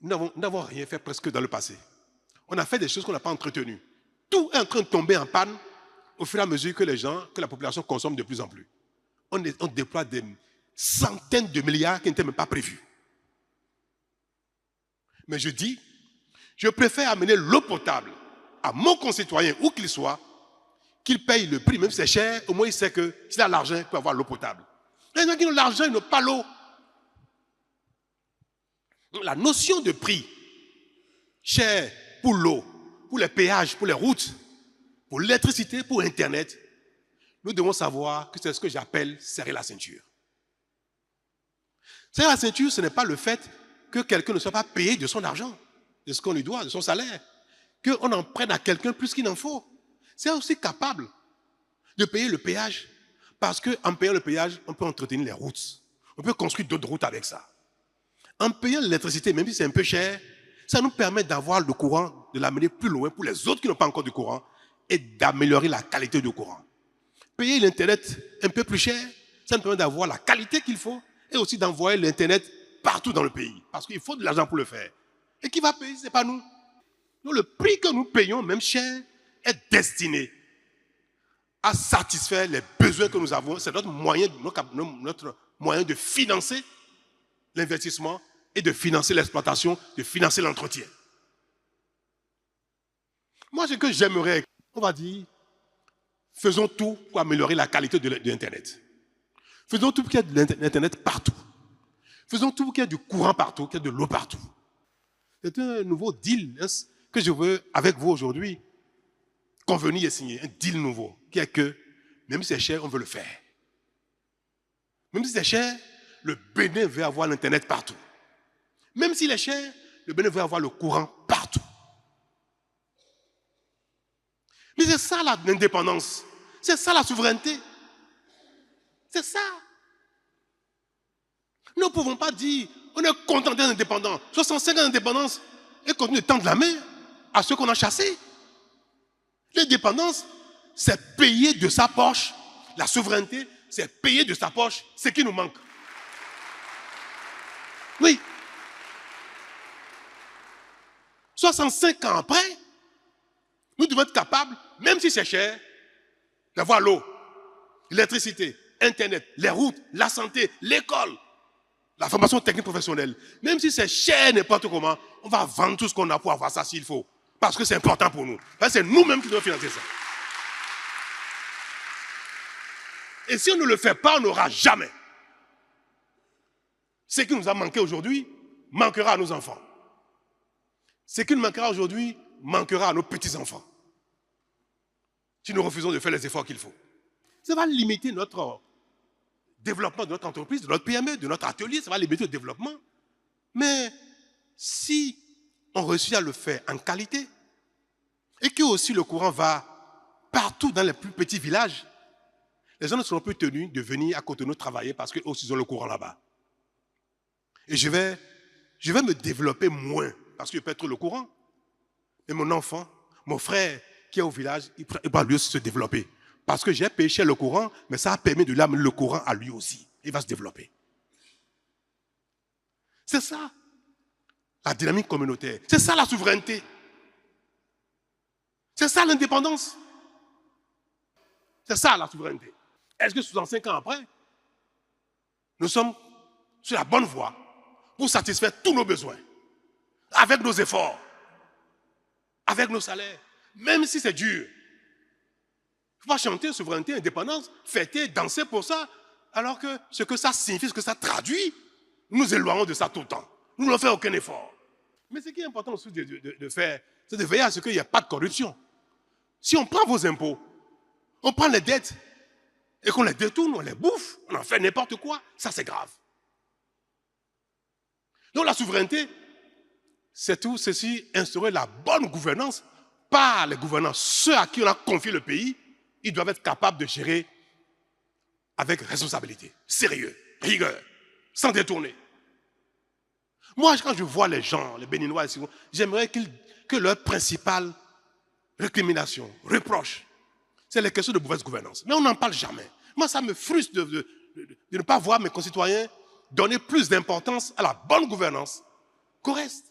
Nous n'avons rien fait presque dans le passé. On a fait des choses qu'on n'a pas entretenues. Tout est en train de tomber en panne au fur et à mesure que la population consomme de plus en plus. On déploie des centaines de milliards qui n'étaient même pas prévus. Mais je dis, je préfère amener l'eau potable à mon concitoyen, où qu'il soit, qu'il paye le prix, même si c'est cher, au moins il sait que s'il a l'argent, il peut avoir l'eau potable. Les gens qui ont l'argent, ils n'ont pas l'eau. La notion de prix, cher pour l'eau, pour les péages, pour les routes, pour l'électricité, pour Internet, nous devons savoir que c'est ce que j'appelle serrer la ceinture. Serrer la ceinture, ce n'est pas le fait que quelqu'un ne soit pas payé de son argent, de ce qu'on lui doit, de son salaire, qu'on en prenne à quelqu'un plus qu'il n'en faut. C'est aussi capable de payer le péage, parce qu'en payant le péage, on peut entretenir les routes. On peut construire d'autres routes avec ça. En payant l'électricité, même si c'est un peu cher, ça nous permet d'avoir le courant, de l'amener plus loin pour les autres qui n'ont pas encore de courant et d'améliorer la qualité du courant. Payer l'Internet un peu plus cher, ça nous permet d'avoir la qualité qu'il faut et aussi d'envoyer l'Internet partout dans le pays. Parce qu'il faut de l'argent pour le faire. Et qui va payer? Ce n'est pas nous. Donc le prix que nous payons, même cher, est destiné à satisfaire les besoins que nous avons. C'est notre moyen de financer l'investissement et de financer l'exploitation, de financer l'entretien. Moi, ce que j'aimerais, on va dire, faisons tout pour améliorer la qualité de l'Internet. Faisons tout pour qu'il y ait de l'Internet partout. Faisons tout pour qu'il y ait du courant partout, qu'il y ait de l'eau partout. C'est un nouveau deal que je veux, avec vous aujourd'hui, convenir et signer. Un deal nouveau, qui est que, même si c'est cher, on veut le faire. Même si c'est cher, le Bénin veut avoir l'Internet partout. Même s'il est cher, le Bénin veut avoir le courant partout. Mais c'est ça l'indépendance. C'est ça la souveraineté. C'est ça. Nous ne pouvons pas dire, on est content d'être indépendant. 65 ans d'indépendance et continuer de tendre la main à ceux qu'on a chassés. L'indépendance, c'est payer de sa poche. La souveraineté, c'est payer de sa poche ce qui nous manque. Oui. 65 ans après, nous devons être capables, même si c'est cher, d'avoir l'eau, l'électricité, Internet, les routes, la santé, l'école, la formation technique professionnelle. Même si c'est cher n'importe comment, on va vendre tout ce qu'on a pour avoir ça s'il faut. Parce que c'est important pour nous. C'est nous-mêmes qui devons financer ça. Et si on ne le fait pas, on n'aura jamais. Ce qui nous a manqué aujourd'hui manquera à nos enfants. Ce qui nous manquera aujourd'hui manquera à nos petits-enfants. Si nous refusons de faire les efforts qu'il faut. Ça va limiter notre développement de notre entreprise, de notre PME, de notre atelier, ça va limiter le développement. Mais si on réussit à le faire en qualité, et que aussi le courant va partout dans les plus petits villages, les gens ne seront plus tenus de venir à Cotonou travailler parce qu'eux aussi ils ont le courant là-bas. Et je vais me développer moins parce que je peux être le courant. Et mon enfant, mon frère qui est au village, il va lui aussi se développer. Parce que j'ai payé cher le courant, mais ça a permis de lui amener le courant à lui aussi. Il va se développer. C'est ça, la dynamique communautaire. C'est ça la souveraineté. C'est ça l'indépendance. C'est ça la souveraineté. Est-ce que 65 ans après, nous sommes sur la bonne voie pour satisfaire tous nos besoins, avec nos efforts, avec nos salaires, même si c'est dur. Il faut pas chanter souveraineté, indépendance, fêter, danser pour ça, alors que ce que ça signifie, ce que ça traduit, nous nous éloignons de ça tout le temps. Nous ne faisons aucun effort. Mais ce qui est important aussi de faire, c'est de veiller à ce qu'il n'y ait pas de corruption. Si on prend vos impôts, on prend les dettes, et qu'on les détourne, on les bouffe, on en fait n'importe quoi, ça c'est grave. Donc la souveraineté, c'est tout ceci, instaurer la bonne gouvernance par les gouvernants. Ceux à qui on a confié le pays, ils doivent être capables de gérer avec responsabilité, sérieux, rigueur, sans détourner. Moi, quand je vois les gens, les Béninois, j'aimerais que leur principale récrimination, reproche, c'est les questions de mauvaise gouvernance. Mais on n'en parle jamais. Moi, ça me frustre de ne pas voir mes concitoyens donner plus d'importance à la bonne gouvernance qu'au reste.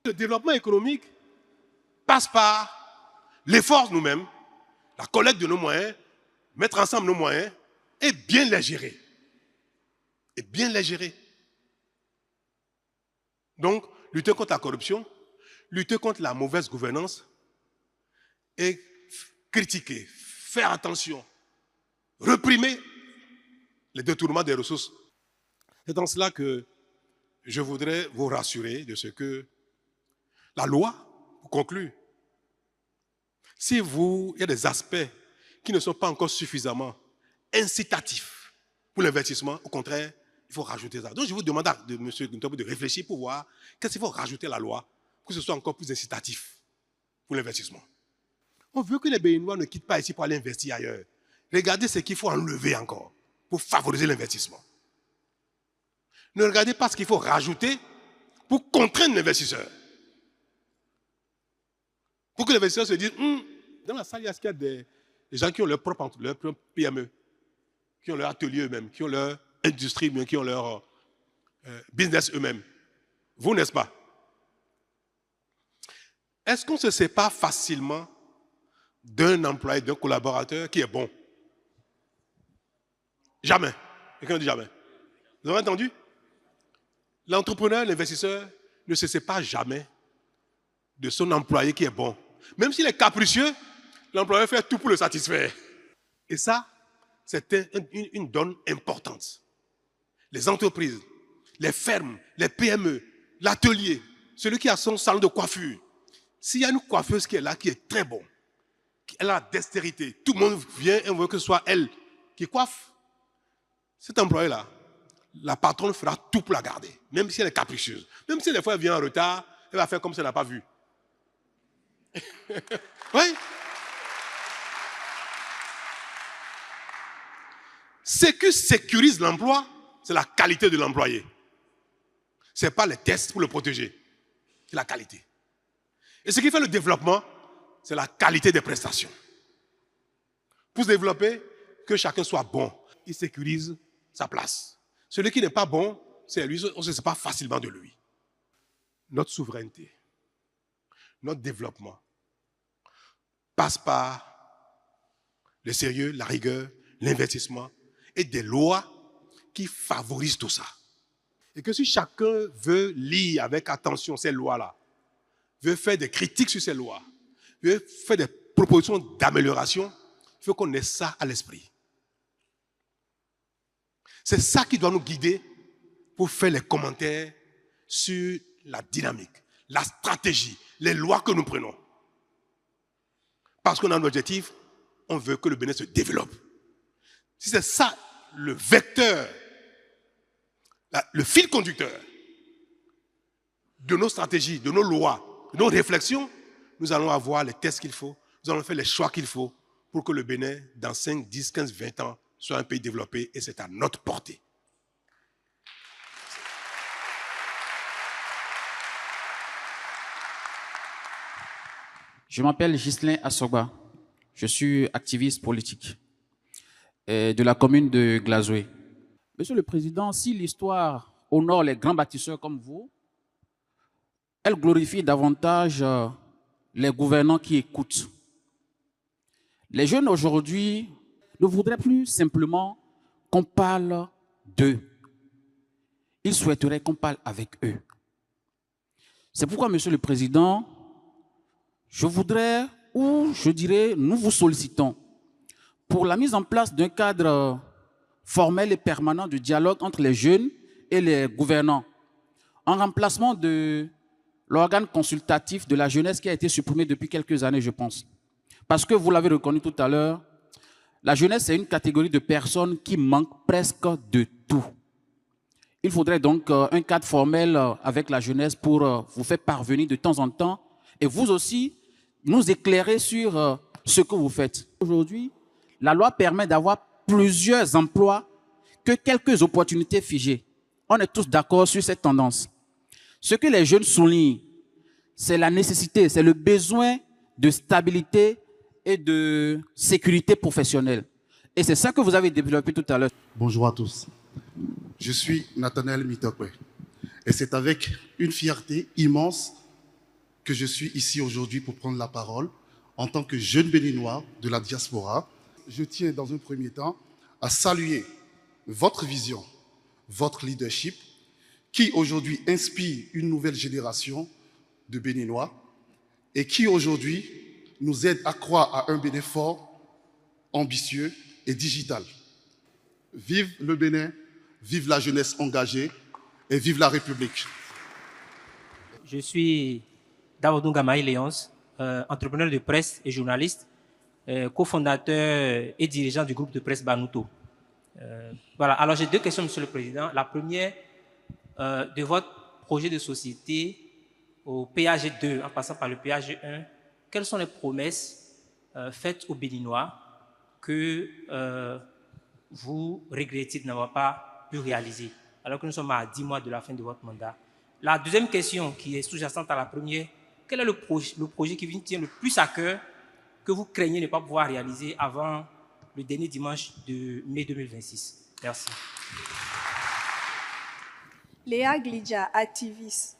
Le développement économique passe par l'effort nous-mêmes, la collecte de nos moyens, mettre ensemble nos moyens et bien les gérer. Et bien les gérer. Donc, lutter contre la corruption, lutter contre la mauvaise gouvernance et critiquer, faire attention, réprimer les détournements des ressources. C'est dans cela que je voudrais vous rassurer de ce que la loi, pour conclure, si il y a des aspects qui ne sont pas encore suffisamment incitatifs pour l'investissement, au contraire, il faut rajouter ça. Donc je vous demande de M. Ntobo de réfléchir pour voir qu'est-ce qu'il faut rajouter à la loi pour que ce soit encore plus incitatif pour l'investissement. On veut que les Béninois ne quittent pas ici pour aller investir ailleurs. Regardez ce qu'il faut enlever encore pour favoriser l'investissement. Ne regardez pas ce qu'il faut rajouter pour contraindre l'investisseur. Pour que l'investisseur se dise, dans la salle, il y a des gens qui ont leur propre PME, qui ont leur atelier eux-mêmes, qui ont leur industrie, qui ont leur business eux-mêmes. Vous, n'est-ce pas? Est-ce qu'on ne se sépare facilement d'un employé, d'un collaborateur qui est bon? Jamais. Quelqu'un dit jamais. Vous avez entendu? L'entrepreneur, l'investisseur ne se sépare jamais de son employé qui est bon. Même s'il est capricieux, l'employeur fait tout pour le satisfaire. Et ça, c'est une donne importante. Les entreprises, les fermes, les PME, l'atelier, celui qui a son salon de coiffure. S'il y a une coiffeuse qui est là, qui est très bon, elle a la dextérité, tout le monde vient et on veut que ce soit elle qui coiffe. Cet employé-là, la patronne fera tout pour la garder, même si elle est capricieuse. Même si des fois elle vient en retard, elle va faire comme si elle n'a pas vu. Oui. Ce qui sécurise l'emploi, c'est la qualité de l'employé. Ce n'est pas les tests pour le protéger, c'est la qualité. Et ce qui fait le développement, c'est la qualité des prestations. Pour se développer, que chacun soit bon, il sécurise sa place. Celui qui n'est pas bon, c'est lui, on ne se sépare facilement de lui. Notre souveraineté, notre développement passe par le sérieux, la rigueur, l'investissement et des lois qui favorisent tout ça. Et que si chacun veut lire avec attention ces lois-là, veut faire des critiques sur ces lois, veut faire des propositions d'amélioration, il faut qu'on ait ça à l'esprit. C'est ça qui doit nous guider pour faire les commentaires sur la dynamique, la stratégie, les lois que nous prenons. Parce qu'on a un objectif, on veut que le Bénin se développe. Si c'est ça le vecteur, le fil conducteur de nos stratégies, de nos lois, de nos réflexions, nous allons avoir les tests qu'il faut, nous allons faire les choix qu'il faut pour que le Bénin, dans 5, 10, 15, 20 ans, soit un pays développé et c'est à notre portée. Je m'appelle Ghislain Assogba. Je suis activiste politique de la commune de Glazoué. Monsieur le Président, si l'histoire honore les grands bâtisseurs comme vous, elle glorifie davantage les gouvernants qui écoutent. Les jeunes aujourd'hui ne voudraient plus simplement qu'on parle d'eux. Ils souhaiteraient qu'on parle avec eux. C'est pourquoi, Monsieur le Président, je voudrais, ou je dirais, nous vous sollicitons pour la mise en place d'un cadre formel et permanent de dialogue entre les jeunes et les gouvernants, en remplacement de l'organe consultatif de la jeunesse qui a été supprimé depuis quelques années, je pense. Parce que vous l'avez reconnu tout à l'heure, la jeunesse est une catégorie de personnes qui manquent presque de tout. Il faudrait donc un cadre formel avec la jeunesse pour vous faire parvenir de temps en temps et vous aussi nous éclairer sur ce que vous faites. Aujourd'hui, la loi permet d'avoir plusieurs emplois que quelques opportunités figées. On est tous d'accord sur cette tendance. Ce que les jeunes soulignent, c'est la nécessité, c'est le besoin de stabilité et de sécurité professionnelle. Et c'est ça que vous avez développé tout à l'heure. Bonjour à tous. Je suis Nathanaël Mitokwe. Et c'est avec une fierté immense que je suis ici aujourd'hui pour prendre la parole en tant que jeune béninois de la diaspora. Je tiens dans un premier temps à saluer votre vision, votre leadership, qui aujourd'hui inspire une nouvelle génération de Béninois et qui aujourd'hui nous aide à croire à un Bénin fort, ambitieux et digital. Vive le Bénin, vive la jeunesse engagée et vive la République. Je suis Davodou Gamaï Léonce, entrepreneur de presse et journaliste, cofondateur et dirigeant du groupe de presse Banuto. Voilà. Alors j'ai deux questions, Monsieur le Président. La première, de votre projet de société au PAG 2, en passant par le PAG 1, quelles sont les promesses faites aux Béninois que vous regrettez de n'avoir pas pu réaliser, alors que nous sommes à 10 mois de la fin de votre mandat? La deuxième question, qui est sous-jacente à la première, quel est le projet qui vous tient le plus à cœur, que vous craignez ne pas pouvoir réaliser avant le dernier dimanche de mai 2026. Merci. Léa Glidja, activiste.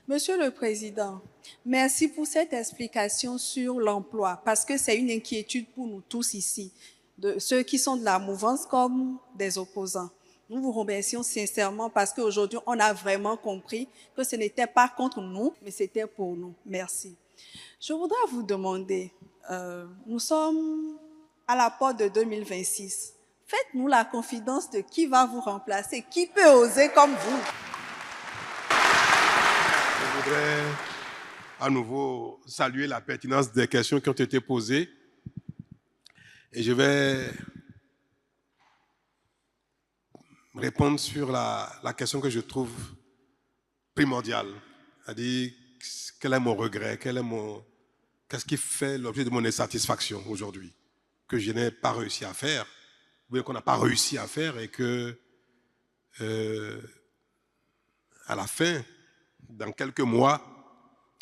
Monsieur le Président, merci pour cette explication sur l'emploi, parce que c'est une inquiétude pour nous tous ici, de ceux qui sont de la mouvance comme des opposants. Nous vous remercions sincèrement parce qu'aujourd'hui, on a vraiment compris que ce n'était pas contre nous, mais c'était pour nous. Merci. Je voudrais vous demander, nous sommes à la porte de 2026. Faites-nous la confidence de qui va vous remplacer, qui peut oser comme vous. Je voudrais à nouveau saluer la pertinence des questions qui ont été posées. Et je vais répondre sur la question que je trouve primordiale. C'est-à-dire, quel est mon regret, qu'est-ce qui fait l'objet de mon insatisfaction aujourd'hui, que je n'ai pas réussi à faire, ou bien qu'on n'a pas réussi à faire et que, à la fin, dans quelques mois,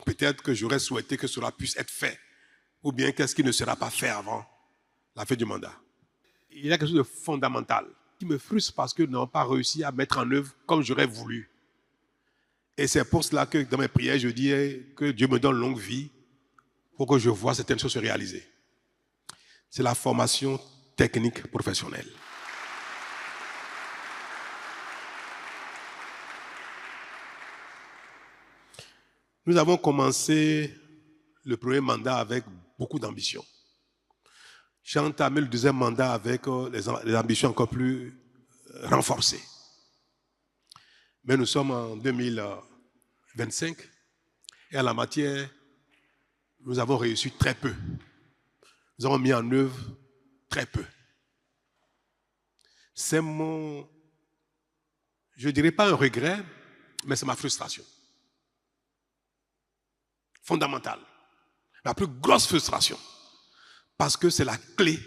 peut-être que j'aurais souhaité que cela puisse être fait, ou bien qu'est-ce qui ne sera pas fait avant la fin du mandat. Il y a quelque chose de fondamental qui me frustre parce que nous n'avons pas réussi à mettre en œuvre comme j'aurais voulu. Et c'est pour cela que dans mes prières, je dis que Dieu me donne longue vie pour que je vois certaines choses se réaliser. C'est la formation technique professionnelle. Nous avons commencé le premier mandat avec beaucoup d'ambition. J'ai entamé le deuxième mandat avec les ambitions encore plus renforcées. Mais nous sommes en 2025 et en la matière, nous avons réussi très peu. Nous avons mis en œuvre très peu. C'est mon, je ne dirais pas un regret, mais c'est ma frustration. Fondamentale. La plus grosse frustration. Parce que c'est la clé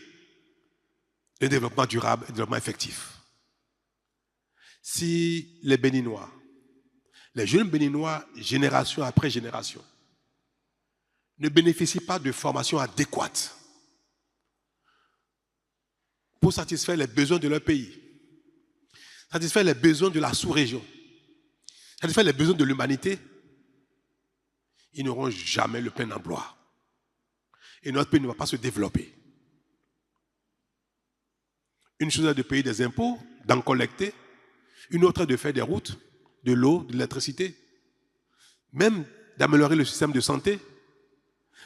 du développement durable et du développement effectif. Si les Béninois, les jeunes Béninois, génération après génération, ne bénéficient pas de formation adéquate pour satisfaire les besoins de leur pays, satisfaire les besoins de la sous-région, satisfaire les besoins de l'humanité, ils n'auront jamais le plein emploi. Et notre pays ne va pas se développer. Une chose est de payer des impôts, d'en collecter. Une autre est de faire des routes, de l'eau, de l'électricité. Même d'améliorer le système de santé.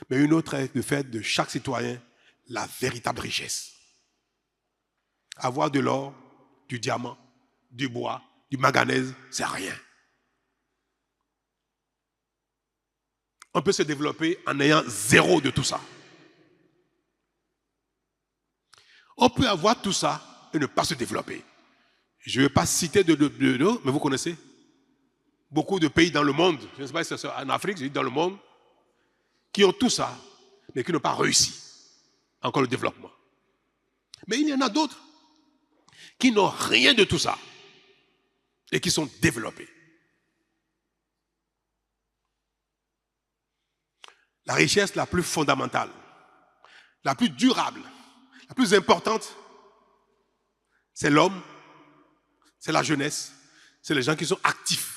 Mais une autre est de faire de chaque citoyen la véritable richesse. Avoir de l'or, du diamant, du bois, du manganèse, c'est rien. On peut se développer en ayant zéro de tout ça. On peut avoir tout ça et ne pas se développer. Je ne vais pas citer de mais vous connaissez beaucoup de pays dans le monde, je ne sais pas si c'est en Afrique, je dis dans le monde, qui ont tout ça, mais qui n'ont pas réussi encore le développement. Mais il y en a d'autres qui n'ont rien de tout ça et qui sont développés. La richesse la plus fondamentale, la plus durable, la plus importante, c'est l'homme, c'est la jeunesse, c'est les gens qui sont actifs.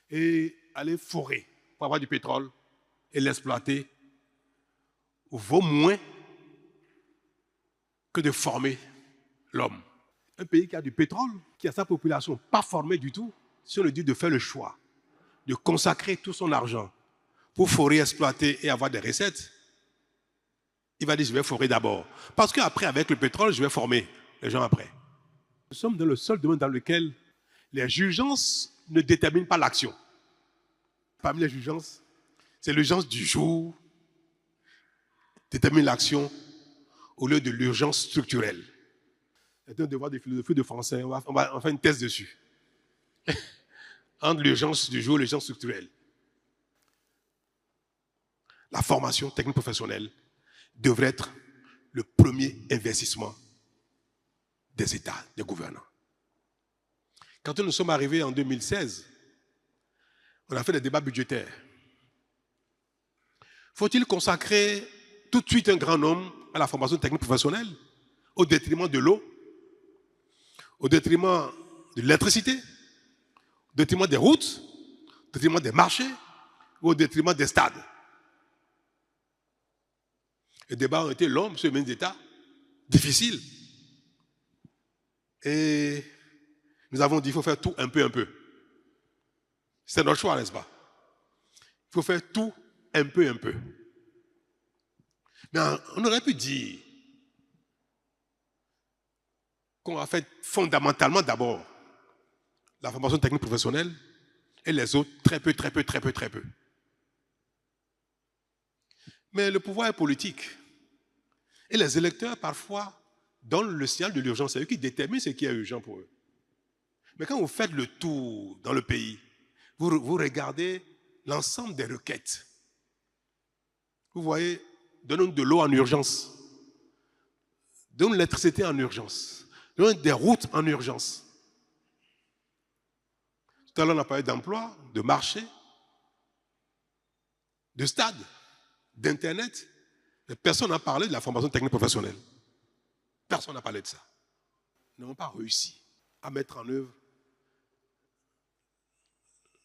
Et aller forer pour avoir du pétrole et l'exploiter vaut moins que de former l'homme. Un pays qui a du pétrole, qui a sa population pas formée du tout, si on lui dit de faire le choix, de consacrer tout son argent pour forer, exploiter et avoir des recettes, il va dire je vais forer d'abord. Parce qu'après, avec le pétrole, je vais former les gens après. Nous sommes dans le seul domaine dans lequel les jugeances ne déterminent pas l'action. Parmi les jugeances, c'est l'urgence du jour qui détermine l'action au lieu de l'urgence structurelle. C'est un devoir de philosophie de français. On va faire une thèse dessus. Entre l'urgence du jour et l'urgence structurelle. La formation technique professionnelle devrait être le premier investissement des États, des gouvernants. Quand nous sommes arrivés en 2016, on a fait des débats budgétaires. Faut-il consacrer tout de suite un grand nombre à la formation technique professionnelle au détriment de l'eau, au détriment de l'électricité, au détriment des routes, au détriment des marchés, ou au détriment des stades. Les débats ont été longs, monsieur le ministre d'État, difficiles. Et nous avons dit qu'il faut faire tout un peu, un peu. C'est notre choix, n'est-ce pas? Il faut faire tout un peu, un peu. Mais on aurait pu dire qu'on a fait fondamentalement d'abord la formation technique professionnelle et les autres très peu, très peu, très peu, très peu. Mais le pouvoir est politique. Et les électeurs, parfois, donnent le signal de l'urgence. C'est eux qui déterminent ce qui est urgent pour eux. Mais quand vous faites le tour dans le pays, vous regardez l'ensemble des requêtes. Vous voyez, donnons de l'eau en urgence. Donnons de l'électricité en urgence. Donnons des routes en urgence. Tout à l'heure, on a parlé d'emploi, de marché, de stade, d'Internet. Mais personne n'a parlé de la formation technique professionnelle. Personne n'a parlé de ça. Nous n'avons pas réussi à mettre en œuvre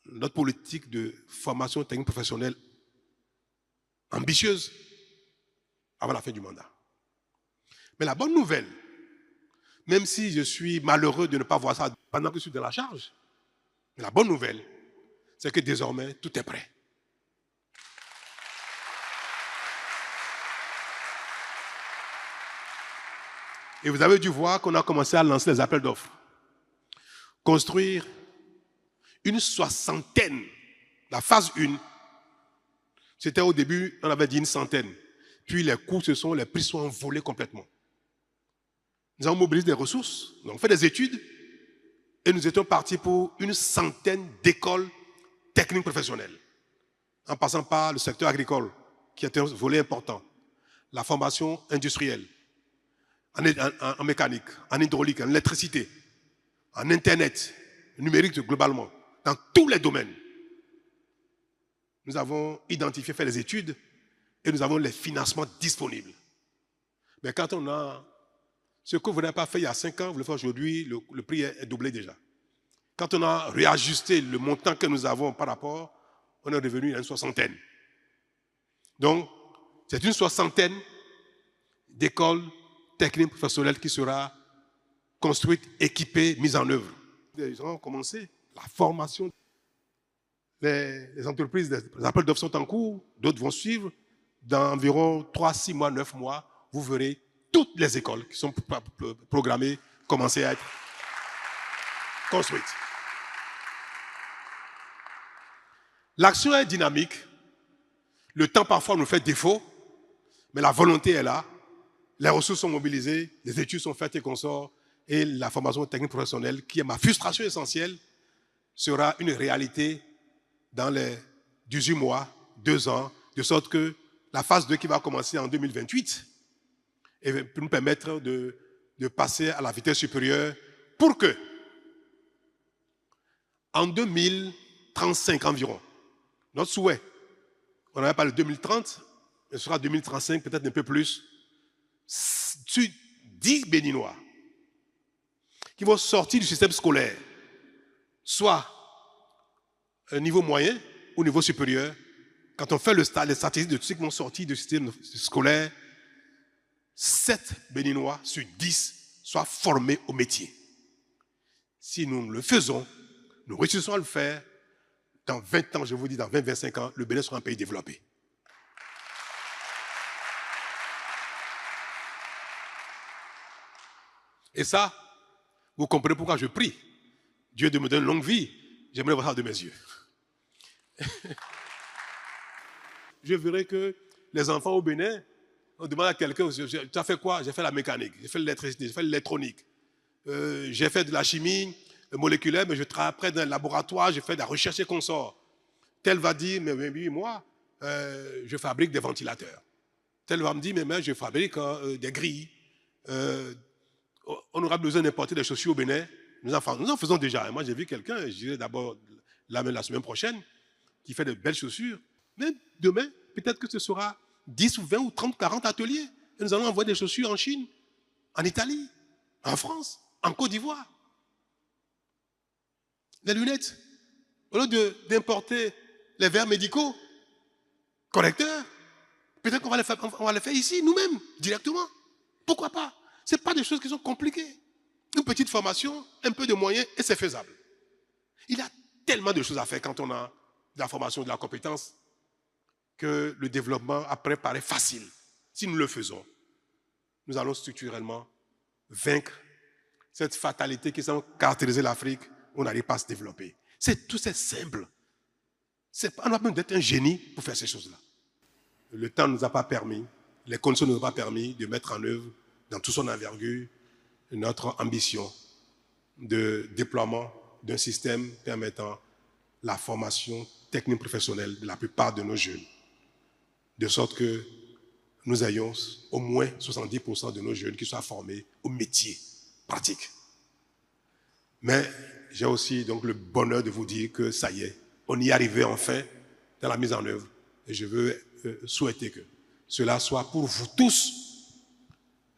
notre politique de formation technique professionnelle ambitieuse avant la fin du mandat. Mais la bonne nouvelle, même si je suis malheureux de ne pas voir ça pendant que je suis dans la charge, mais la bonne nouvelle, c'est que désormais, tout est prêt. Et vous avez dû voir qu'on a commencé à lancer les appels d'offres. Construire une soixantaine. La phase 1, c'était au début, on avait dit une centaine. Puis les coûts, les prix sont envolés complètement. Nous avons mobilisé des ressources, nous avons fait des études et nous étions partis pour une centaine d'écoles techniques professionnelles. En passant par le secteur agricole, qui était un volet important. La formation industrielle, en mécanique, en hydraulique, en électricité, en Internet, numérique globalement, dans tous les domaines. Nous avons identifié, fait des études et nous avons les financements disponibles. Mais quand on a ce que vous n'avez pas fait il y a 5 ans, vous le faites aujourd'hui, le prix est doublé déjà. Quand on a réajusté le montant que nous avons par rapport, on est revenu à une soixantaine. Donc, c'est une soixantaine d'écoles techniques professionnelles qui sera construite, équipée, mise en œuvre. Ils ont commencé la formation. Les entreprises, les appels d'offres sont en cours, d'autres vont suivre. Dans environ 3, 6 mois, 9 mois, vous verrez toutes les écoles qui sont programmées commencer à être construites. L'action est dynamique. Le temps parfois nous fait défaut, mais la volonté est là. Les ressources sont mobilisées, les études sont faites et consorts, et la formation technique professionnelle, qui est ma frustration essentielle, sera une réalité dans les 18 mois, 2 ans, de sorte que la phase 2 qui va commencer en 2028 et pour nous permettre de passer à la vitesse supérieure pour que, en 2035 environ, notre souhait, on n'avait pas le 2030, ce sera 2035, peut-être un peu plus, sur 10 Béninois qui vont sortir du système scolaire, soit un niveau moyen ou niveau supérieur. Quand on fait les statistiques de ceux qui vont sortir du système scolaire, 7 Béninois sur 10 soient formés au métier. Si nous le faisons, nous réussissons à le faire, dans 20 ans, je vous dis, dans 20-25 ans, le Bénin sera un pays développé. Et ça, vous comprenez pourquoi je prie. Dieu de me donner une longue vie. J'aimerais voir ça de mes yeux. Je verrai que les enfants au Bénin, on demande à quelqu'un, tu as fait quoi? J'ai fait la mécanique, j'ai fait l'électricité, j'ai fait l'électronique. J'ai fait de la chimie moléculaire, mais je travaille près d'un laboratoire, j'ai fait de la recherche et consort. Tel va dire, mais oui, moi, je fabrique des ventilateurs. Tel va me dire, mais je fabrique des grilles. On aura besoin d'importer des chaussures au Bénin. Nous en faisons déjà. Moi, j'ai vu quelqu'un, je dirais d'abord la semaine prochaine, qui fait de belles chaussures. Mais demain, peut-être que ce sera 10 ou 20 ou 30, 40 ateliers. Et nous allons envoyer des chaussures en Chine, en Italie, en France, en Côte d'Ivoire. Les lunettes, au lieu d'importer les verres médicaux, correcteurs, peut-être qu'on va les faire ici, nous-mêmes, directement. Pourquoi pas? Ce n'est pas des choses qui sont compliquées. Une petite formation, un peu de moyens, et c'est faisable. Il y a tellement de choses à faire quand on a de la formation, de la compétence, que le développement après paraît facile. Si nous le faisons, nous allons structurellement vaincre cette fatalité qui semble caractériser l'Afrique où on n'arrive pas à se développer. Tout c'est simple. On n'a pas besoin d'être un génie pour faire ces choses-là. Le temps ne nous a pas permis, les conditions ne nous ont pas permis de mettre en œuvre, dans toute son envergure, notre ambition de déploiement d'un système permettant la formation technique professionnelle de la plupart de nos jeunes. De sorte que nous ayons au moins 70% de nos jeunes qui soient formés au métier pratique. Mais j'ai aussi donc le bonheur de vous dire que ça y est, on y est arrivé enfin dans la mise en œuvre. Et je veux souhaiter que cela soit pour vous tous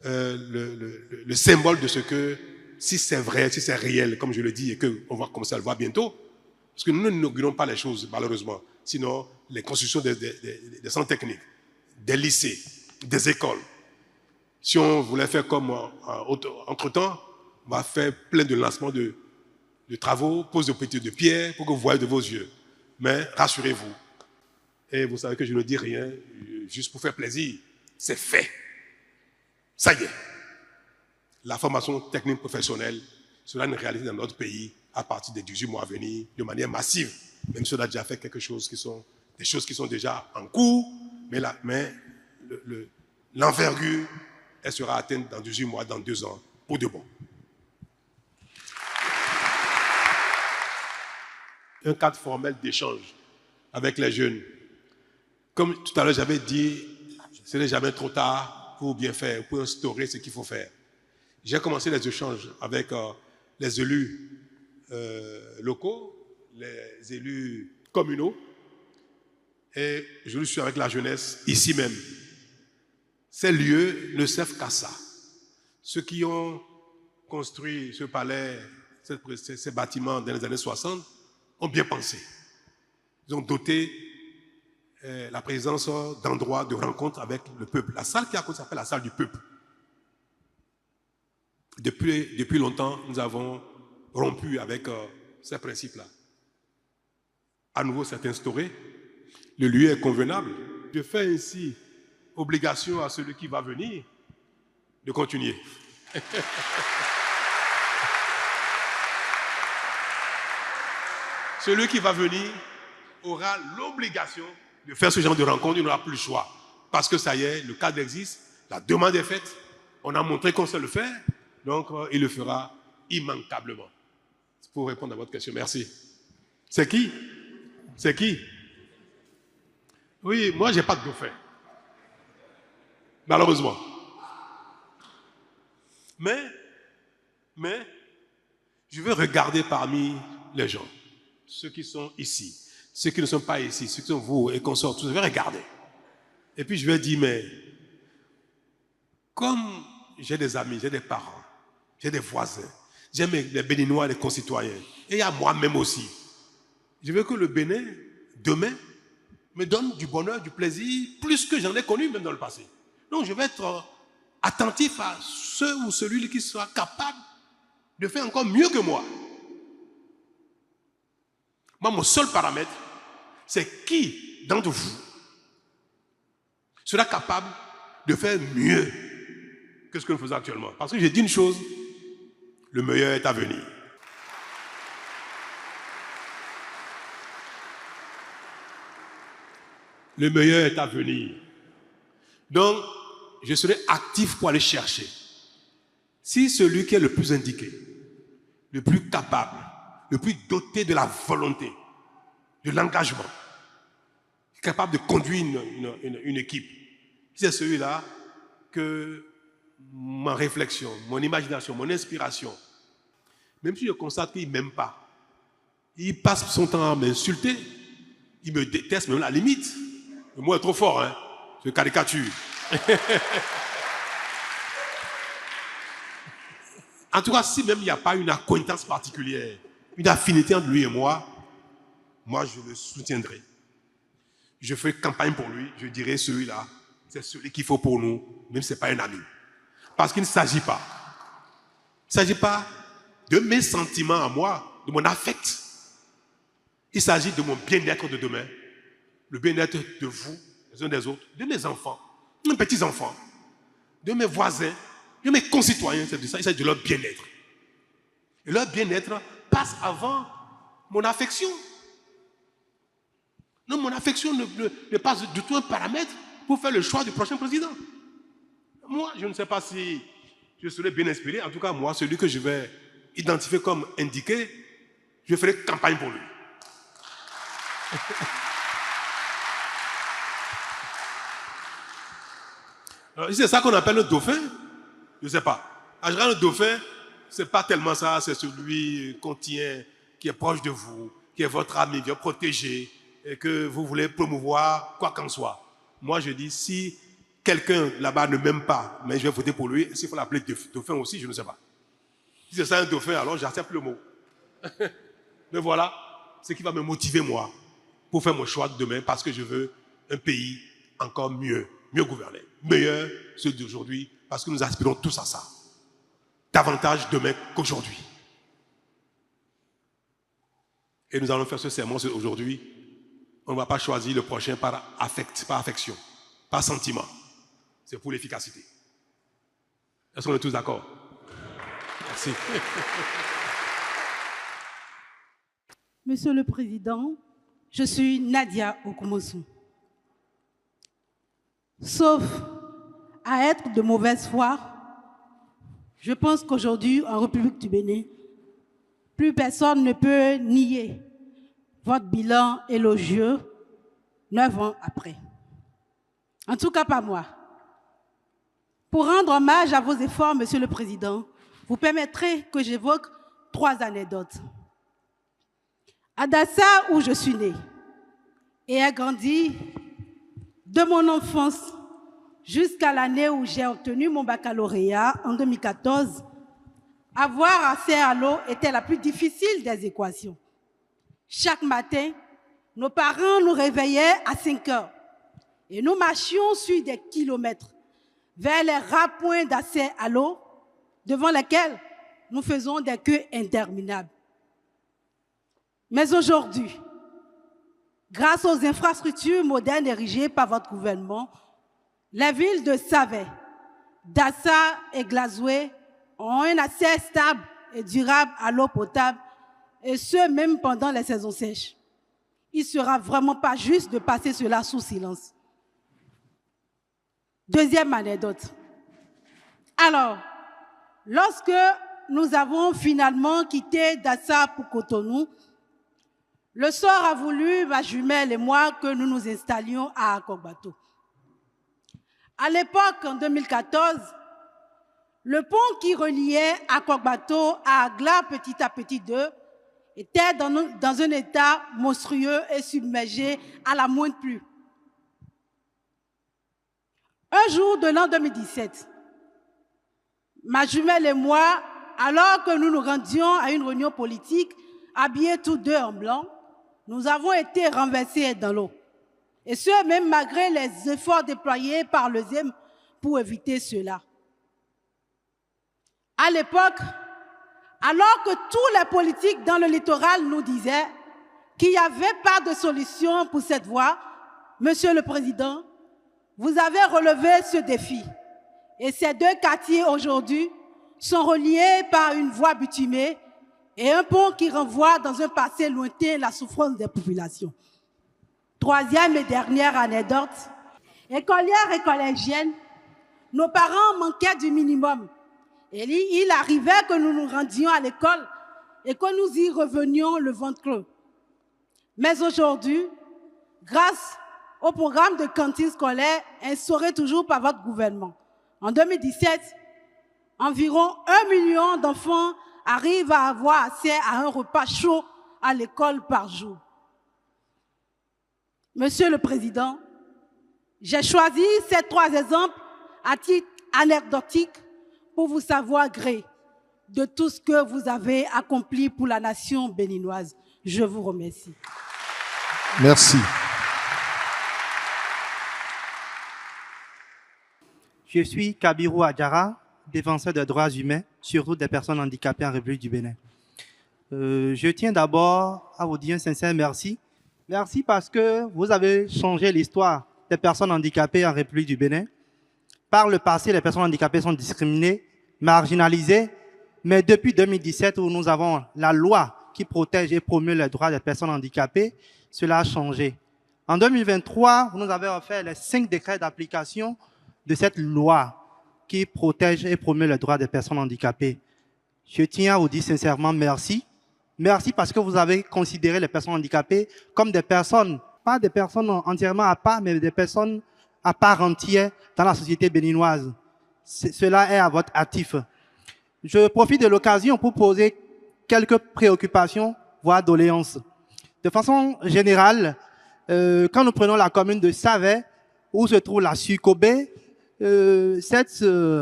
le symbole de ce que, si c'est vrai, si c'est réel, comme je le dis, et qu'on va commencer à le voir bientôt, parce que nous n'inaugurons pas les choses, malheureusement. Sinon, les constructions des centres techniques, des lycées, des écoles, si on voulait faire comme entre-temps, on va faire plein de lancements de travaux, pose de petites de pierres pour que vous voyez de vos yeux. Mais rassurez-vous, et vous savez que je ne dis rien juste pour faire plaisir, c'est fait. Ça y est. La formation technique professionnelle sera une réalité dans notre pays à partir des 18 mois à venir, de manière massive. Même si on a déjà fait des choses qui sont déjà en cours, mais l'envergure, elle sera atteinte dans 18 mois, dans 2 ans, pour de bon. Un cadre formel d'échange avec les jeunes. Comme tout à l'heure, j'avais dit, ce n'est jamais trop tard pour bien faire, pour instaurer ce qu'il faut faire. J'ai commencé les échanges avec les élus locaux, les élus communaux, et je le suis avec la jeunesse ici même. Ces lieux ne servent qu'à ça. Ceux qui ont construit ce palais, ces bâtiments dans les années 60, ont bien pensé. Ils ont doté la présence d'endroits de rencontre avec le peuple. La salle qui est à côté s'appelle la salle du peuple. Depuis longtemps, nous avons rompu avec ces principes-là. À nouveau, c'est instauré. Le lieu est convenable. Je fais ainsi obligation à celui qui va venir de continuer. Celui qui va venir aura l'obligation de faire ce genre de rencontre, il n'aura plus le choix. Parce que ça y est, le cadre existe, la demande est faite, on a montré qu'on sait le faire, donc il le fera immanquablement. Pour répondre à votre question, merci. C'est qui? C'est qui? Oui, moi, je n'ai pas de dauphin. Malheureusement. Mais, je veux regarder parmi les gens, ceux qui sont ici, ceux qui ne sont pas ici, ceux qui sont vous et consorts, tous, je vais regarder. Et puis je vais dire, mais comme j'ai des amis, j'ai des parents, j'ai des voisins, j'ai les Béninois, les concitoyens, et il y a moi-même aussi. Je veux que le Bénin, demain, me donne du bonheur, du plaisir, plus que j'en ai connu même dans le passé. Donc je vais être attentif à ceux ou celui qui sera capable de faire encore mieux que moi. Moi, mon seul paramètre, c'est qui d'entre vous sera capable de faire mieux que ce que nous faisons actuellement. Parce que j'ai dit une chose, le meilleur est à venir. Le meilleur est à venir. Donc, je serai actif pour aller chercher. Si celui qui est le plus indiqué, le plus capable, le plus doté de la volonté, de l'engagement, capable de conduire une équipe, c'est celui-là que ma réflexion, mon imagination, mon inspiration, même si je constate qu'il ne m'aime pas, il passe son temps à m'insulter, il me déteste même à la limite. Le mot est trop fort, hein? Je caricature. En tout cas, si même il n'y a pas une acquaintance particulière, une affinité entre lui et moi je le soutiendrai. Je ferai campagne pour lui, je dirai celui-là, c'est celui qu'il faut pour nous, même si ce n'est pas un ami. Parce qu'il ne s'agit pas. Il ne s'agit pas de mes sentiments à moi, de mon affect. Il s'agit de mon bien-être de demain, le bien-être de vous, les uns des autres, de mes enfants, de mes petits-enfants, de mes voisins, de mes concitoyens, c'est de ça, il s'agit de leur bien-être. Et leur bien-être passe avant mon affection. Non, mon affection ne passe du tout un paramètre pour faire le choix du prochain président. Moi, je ne sais pas si je serai bien inspiré. En tout cas, moi, celui que je vais identifier comme indiqué, je ferai campagne pour lui. Alors, c'est ça qu'on appelle le dauphin. Je ne sais pas. En général, le dauphin, ce n'est pas tellement ça, c'est celui qu'on tient, qui est proche de vous, qui est votre ami, qui est protégé, et que vous voulez promouvoir quoi qu'en soit. Moi, je dis, si quelqu'un là-bas ne m'aime pas, mais je vais voter pour lui, s'il faut l'appeler dauphin aussi, je ne sais pas. Si c'est ça un dauphin, alors j'accepte le mot. Mais voilà ce qui va me motiver, moi, pour faire mon choix de demain, parce que je veux un pays encore mieux gouverné, meilleur celui d'aujourd'hui, parce que nous aspirons tous à ça. Davantage demain qu'aujourd'hui. Et nous allons faire ce serment aujourd'hui. On ne va pas choisir le prochain par affect, par affection, par sentiment. C'est pour l'efficacité. Est-ce qu'on est tous d'accord? Merci. Monsieur le Président, je suis Nadia Okumosu. Sauf à être de mauvaise foi, je pense qu'aujourd'hui, en République du Bénin, plus personne ne peut nier votre bilan élogieux 9 ans après. En tout cas, pas moi. Pour rendre hommage à vos efforts, Monsieur le Président, vous permettrez que j'évoque 3 anecdotes. À Dassa, où je suis née et ai grandi, de mon enfance jusqu'à l'année où j'ai obtenu mon baccalauréat en 2014, avoir accès à l'eau était la plus difficile des équations. Chaque matin, nos parents nous réveillaient à 5 heures et nous marchions sur des kilomètres vers les ras-points d'accès à l'eau devant lesquels nous faisons des queues interminables. Mais aujourd'hui, grâce aux infrastructures modernes érigées par votre gouvernement, les villes de Savé, Dassa et Glazoué ont un accès stable et durable à l'eau potable, et ce, même pendant les saisons sèches. Il ne sera vraiment pas juste de passer cela sous silence. Deuxième anecdote. Alors, lorsque nous avons finalement quitté Dassa pour Cotonou, le sort a voulu, ma jumelle et moi, que nous nous installions à Akogbato. À l'époque, en 2014, le pont qui reliait Akogbato à Agla petit à petit 2 était dans un état monstrueux et submergé à la moindre pluie. Un jour de l'an 2017, ma jumelle et moi, alors que nous nous rendions à une réunion politique, habillés tous deux en blanc, nous avons été renversés dans l'eau. Et ce, même malgré les efforts déployés par le ZEM pour éviter cela. À l'époque, alors que tous les politiques dans le littoral nous disaient qu'il n'y avait pas de solution pour cette voie, Monsieur le Président, vous avez relevé ce défi. Et ces 2 quartiers aujourd'hui sont reliés par une voie bitumée et un pont qui renvoie dans un passé lointain la souffrance des populations. Troisième et dernière anecdote. Écolières et collégiennes, nos parents manquaient du minimum. Et il arrivait que nous nous rendions à l'école et que nous y revenions le ventre clos. Mais aujourd'hui, grâce au programme de cantine scolaire instauré toujours par votre gouvernement, en 2017, environ 1 million d'enfants arrivent à avoir accès à un repas chaud à l'école par jour. Monsieur le Président, j'ai choisi ces 3 exemples à titre anecdotique pour vous savoir gré de tout ce que vous avez accompli pour la nation béninoise. Je vous remercie. Merci. Je suis Kabirou Adjara, défenseur des droits humains, surtout des personnes handicapées en République du Bénin. Je tiens d'abord à vous dire un sincère merci. Merci parce que vous avez changé l'histoire des personnes handicapées en République du Bénin. Par le passé, les personnes handicapées sont discriminées, marginalisées, mais depuis 2017, où nous avons la loi qui protège et promeut les droits des personnes handicapées, cela a changé. En 2023, vous nous avez offert les 5 décrets d'application de cette loi qui protège et promeut les droits des personnes handicapées. Je tiens à vous dire sincèrement merci. Merci parce que vous avez considéré les personnes handicapées comme des personnes, pas des personnes entièrement à part, mais des personnes à part entière dans la société béninoise. Cela est à votre actif. Je profite de l'occasion pour poser quelques préoccupations, voire doléances. De façon générale, quand nous prenons la commune de Savet, où se trouve la Sucobé, cette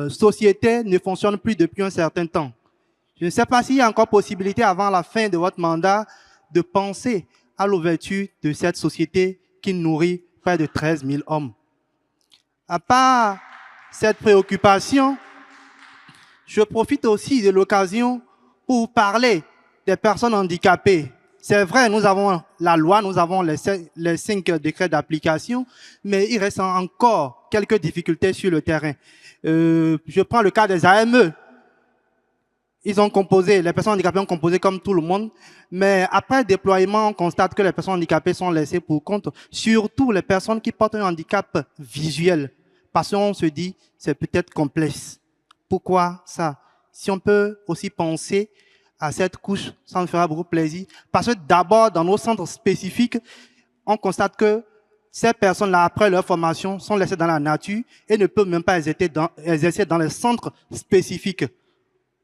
société ne fonctionne plus depuis un certain temps. Je ne sais pas s'il y a encore possibilité avant la fin de votre mandat de penser à l'ouverture de cette société qui nourrit près de 13 000 hommes. À part cette préoccupation, je profite aussi de l'occasion pour parler des personnes handicapées. C'est vrai, nous avons la loi, nous avons les 5 décrets d'application, mais il reste encore quelques difficultés sur le terrain. Je prends le cas des AME. Ils ont composé, les personnes handicapées ont composé comme tout le monde, mais après déploiement, on constate que les personnes handicapées sont laissées pour compte, surtout les personnes qui portent un handicap visuel, parce qu'on se dit, c'est peut-être complexe. Pourquoi ça? Si on peut aussi penser à cette couche, ça nous fera beaucoup plaisir, parce que d'abord, dans nos centres spécifiques, on constate que ces personnes-là, après leur formation, sont laissées dans la nature et ne peuvent même pas exercer dans les centres spécifiques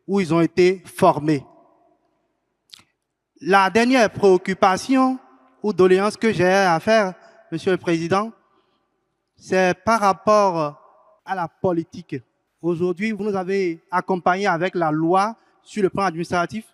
où ils ont été formés. La dernière préoccupation ou doléance que j'ai à faire, Monsieur le Président, c'est par rapport à la politique. Aujourd'hui, vous nous avez accompagnés avec la loi sur le plan administratif.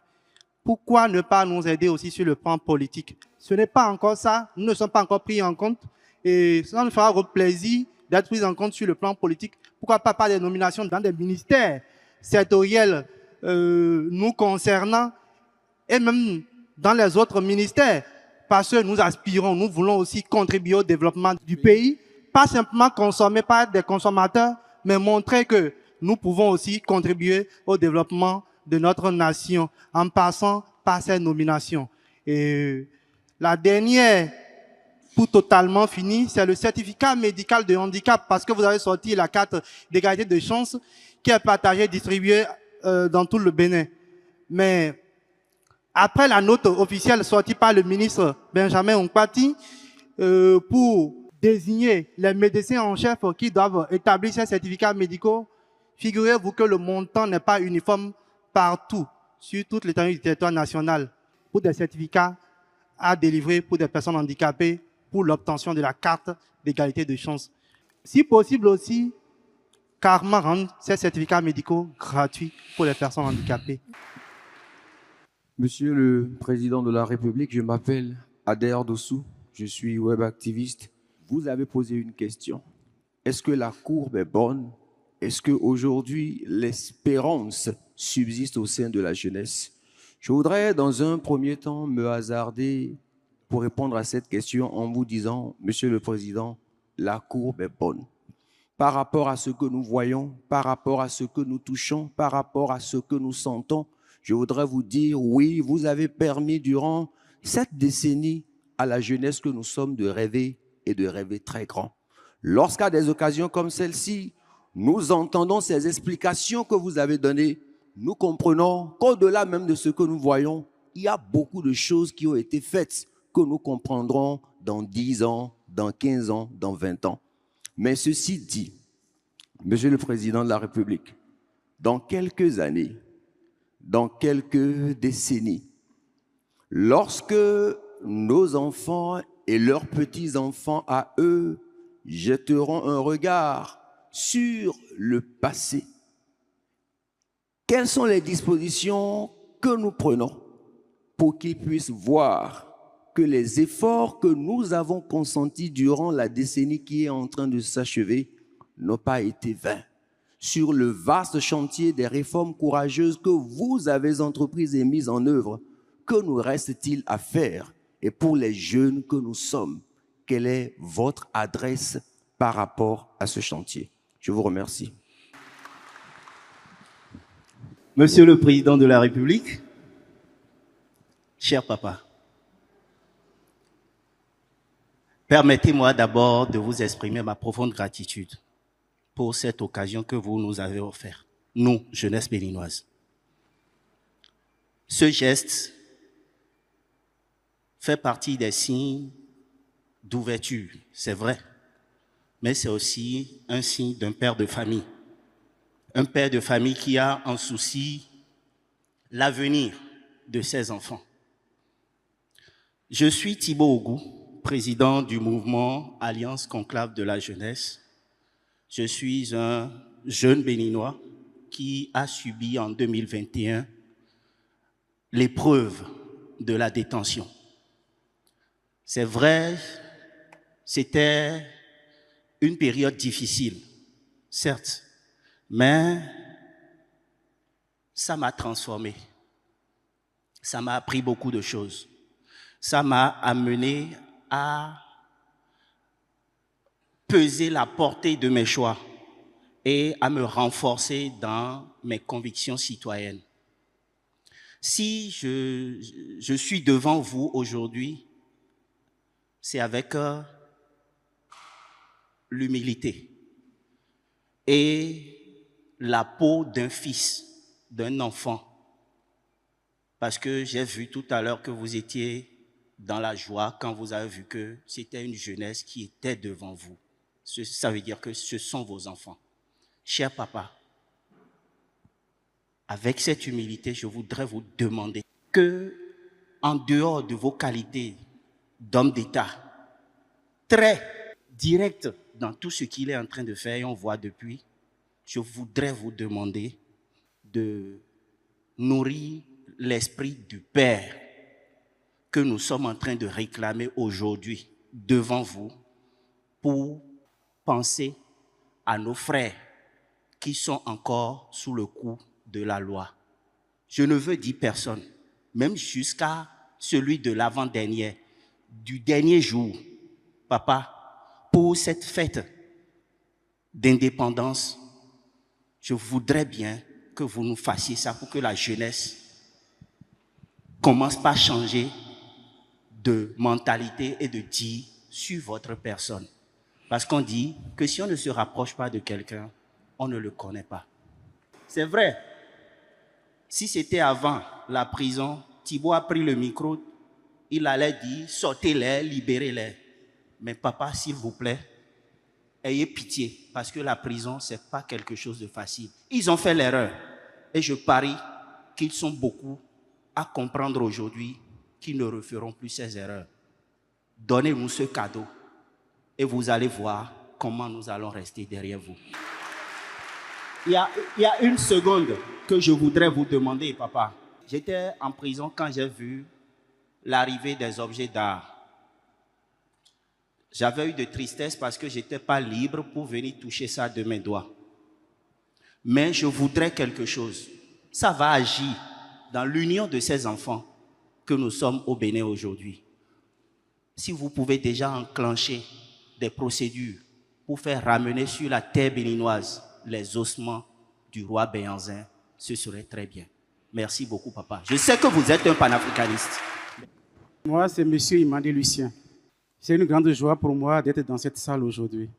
Pourquoi ne pas nous aider aussi sur le plan politique? Ce n'est pas encore ça, nous ne sommes pas encore pris en compte et ça nous fera plaisir d'être pris en compte sur le plan politique. Pourquoi pas des nominations dans des ministères sectoriels nous concernant et même dans les autres ministères, parce que nous aspirons, nous voulons aussi contribuer au développement du pays, pas simplement consommer par des consommateurs, mais montrer que nous pouvons aussi contribuer au développement de notre nation en passant par ces nominations. Et la dernière, pour totalement finir, c'est le certificat médical de handicap, parce que vous avez sorti la carte d'égalité de chance qui est partagée, distribuée dans tout le Bénin. Mais après la note officielle sortie par le ministre Benjamin Onkpati pour désigner les médecins en chef qui doivent établir ces certificats médicaux, figurez-vous que le montant n'est pas uniforme partout, sur toute l'étendue du territoire national, pour des certificats à délivrer pour des personnes handicapées pour l'obtention de la carte d'égalité de chance. Si possible aussi, carrément rendre ces certificats médicaux gratuits pour les personnes handicapées. Monsieur le Président de la République, je m'appelle Adair Dossou, je suis web activiste. Vous avez posé une question. Est-ce que la courbe est bonne? Est-ce qu'aujourd'hui, l'espérance subsiste au sein de la jeunesse? Je voudrais, dans un premier temps, me hasarder pour répondre à cette question en vous disant, Monsieur le Président, la courbe est bonne. Par rapport à ce que nous voyons, par rapport à ce que nous touchons, par rapport à ce que nous sentons, je voudrais vous dire, oui, vous avez permis durant cette décennie à la jeunesse que nous sommes de rêver et de rêver très grand. Lorsqu'à des occasions comme celle-ci, nous entendons ces explications que vous avez données, nous comprenons qu'au-delà même de ce que nous voyons, il y a beaucoup de choses qui ont été faites que nous comprendrons dans 10 ans, dans 15 ans, dans 20 ans. Mais ceci dit, Monsieur le Président de la République, dans quelques années, dans quelques décennies, lorsque nos enfants et leurs petits-enfants à eux jetteront un regard sur le passé, quelles sont les dispositions que nous prenons pour qu'ils puissent voir que les efforts que nous avons consentis durant la décennie qui est en train de s'achever n'ont pas été vains? Sur le vaste chantier des réformes courageuses que vous avez entreprises et mises en œuvre, que nous reste-t-il à faire? Et pour les jeunes que nous sommes, quelle est votre adresse par rapport à ce chantier? Je vous remercie. Monsieur le Président de la République, cher papa, permettez-moi d'abord de vous exprimer ma profonde gratitude pour cette occasion que vous nous avez offerte, nous, jeunesse béninoise. Ce geste fait partie des signes d'ouverture, c'est vrai, mais c'est aussi un signe d'un père de famille. Un père de famille qui a en souci l'avenir de ses enfants. Je suis Thibaut Ogou, président du mouvement Alliance Conclave de la Jeunesse. Je suis un jeune béninois qui a subi en 2021 l'épreuve de la détention. C'est vrai, c'était une période difficile, certes, mais ça m'a transformé. Ça m'a appris beaucoup de choses. Ça m'a amené à peser la portée de mes choix et à me renforcer dans mes convictions citoyennes. Si je suis devant vous aujourd'hui, c'est avec l'humilité et la peau d'un fils, d'un enfant. Parce que j'ai vu tout à l'heure que vous étiez dans la joie quand vous avez vu que c'était une jeunesse qui était devant vous. Ça veut dire que ce sont vos enfants. Cher papa, avec cette humilité, je voudrais vous demander que, en dehors de vos qualités d'homme d'État, très direct dans tout ce qu'il est en train de faire et on voit depuis, je voudrais vous demander de nourrir l'esprit du Père que nous sommes en train de réclamer aujourd'hui devant vous pour penser à nos frères qui sont encore sous le coup de la loi. Je ne veux dire personne, même jusqu'à celui de l'avant-dernier, du dernier jour. Papa, pour cette fête d'indépendance, je voudrais bien que vous nous fassiez ça pour que la jeunesse commence par changer de mentalité et de dire sur votre personne. Parce qu'on dit que si on ne se rapproche pas de quelqu'un, on ne le connaît pas. C'est vrai. Si c'était avant la prison, Thibaut a pris le micro, il allait dire sortez-les, libérez-les. Mais papa, s'il vous plaît, ayez pitié, parce que la prison, ce n'est pas quelque chose de facile. Ils ont fait l'erreur. Et je parie qu'ils sont beaucoup à comprendre aujourd'hui qu'ils ne referont plus ces erreurs. Donnez-nous ce cadeau et vous allez voir comment nous allons rester derrière vous. Il y a une seconde que je voudrais vous demander, papa. J'étais en prison quand j'ai vu l'arrivée des objets d'art. J'avais eu de tristesse parce que je n'étais pas libre pour venir toucher ça de mes doigts. Mais je voudrais quelque chose. Ça va agir dans l'union de ces enfants que nous sommes au Bénin aujourd'hui. Si vous pouvez déjà enclencher des procédures pour faire ramener sur la terre béninoise les ossements du roi Béhanzin, ce serait très bien. Merci beaucoup, papa. Je sais que vous êtes un panafricaniste. Moi, c'est M. Imandé Lucien. C'est une grande joie pour moi d'être dans cette salle aujourd'hui.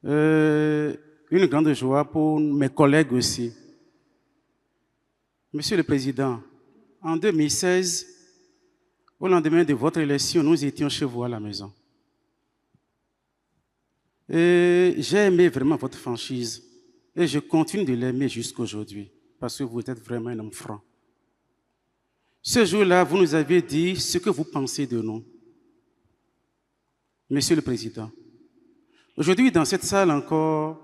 Une grande joie pour mes collègues aussi. Monsieur le Président, en 2016, au lendemain de votre élection, nous étions chez vous à la maison. Et j'ai aimé vraiment votre franchise. Et je continue de l'aimer jusqu'à aujourd'hui, parce que vous êtes vraiment un homme franc. Ce jour-là, vous nous avez dit ce que vous pensez de nous. Monsieur le Président, aujourd'hui, dans cette salle encore,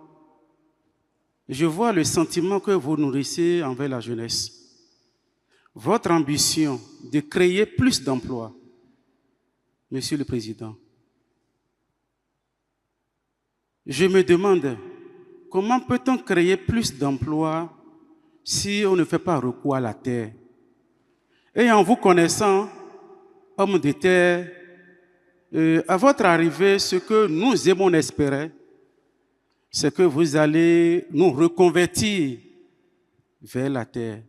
je vois le sentiment que vous nourrissez envers la jeunesse. Votre ambition de créer plus d'emplois, Monsieur le Président. Je me demande, comment peut-on créer plus d'emplois si on ne fait pas recours à la terre? Et en vous connaissant, homme de terre, à votre arrivée, ce que nous aimons espérer, c'est que vous allez nous reconvertir vers la terre.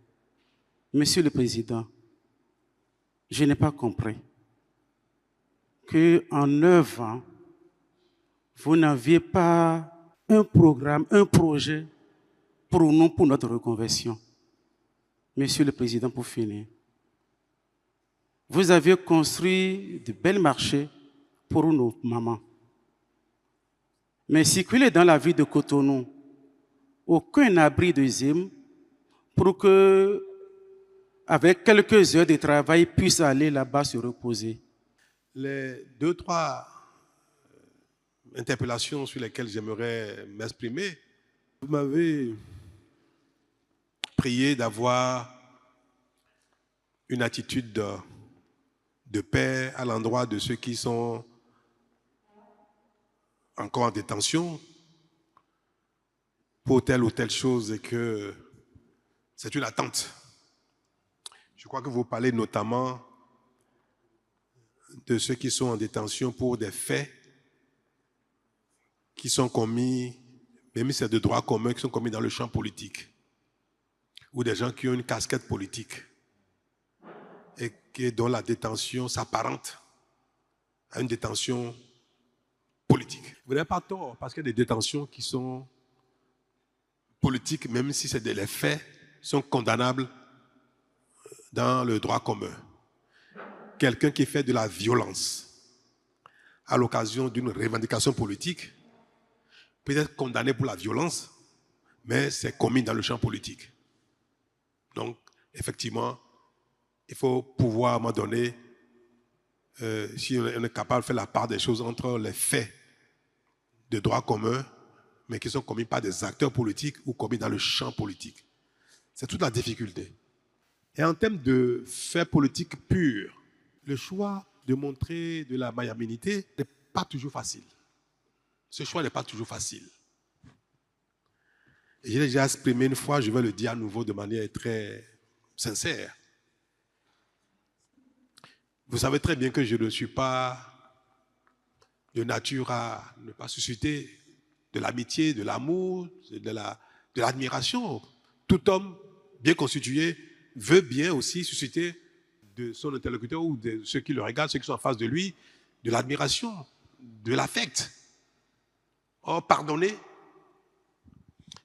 Monsieur le Président, je n'ai pas compris qu'en 9 ans, vous n'aviez pas un programme, un projet pour nous, pour notre reconversion. Monsieur le Président, pour finir, vous avez construit de bels marchés pour nos mamans. Mais circuler dans la ville de Cotonou, aucun abri de Zim pour que, avec quelques heures de travail, puisse aller là-bas se reposer. Les 2-3 interpellations sur lesquelles j'aimerais m'exprimer, vous m'avez prié d'avoir une attitude de paix à l'endroit de ceux qui sont encore en détention pour telle ou telle chose et que c'est une attente. Je crois que vous parlez notamment de ceux qui sont en détention pour des faits qui sont commis, même si c'est de droit commun, qui sont commis dans le champ politique, ou des gens qui ont une casquette politique et dont la détention s'apparente à une détention politique. Vous n'avez pas tort, parce qu'il y a des détentions qui sont politiques, même si c'est les faits sont condamnables dans le droit commun. Quelqu'un qui fait de la violence à l'occasion d'une revendication politique peut être condamné pour la violence, mais c'est commis dans le champ politique. Donc, effectivement, il faut pouvoir, à un moment donné, si on est capable de faire la part des choses entre les faits de droit commun, mais qui sont commis par des acteurs politiques ou commis dans le champ politique. C'est toute la difficulté. Et en termes de faits politiques purs, le choix de montrer de la magnanimité n'est pas toujours facile. Ce choix n'est pas toujours facile. Et je l'ai déjà exprimé une fois, je vais le dire à nouveau de manière très sincère. Vous savez très bien que je ne suis pas de nature à ne pas susciter de l'amitié, de l'amour, de l'admiration. Tout homme bien constitué veut bien aussi susciter de son interlocuteur ou de ceux qui le regardent, ceux qui sont en face de lui, de l'admiration, de l'affect. Or, pardonner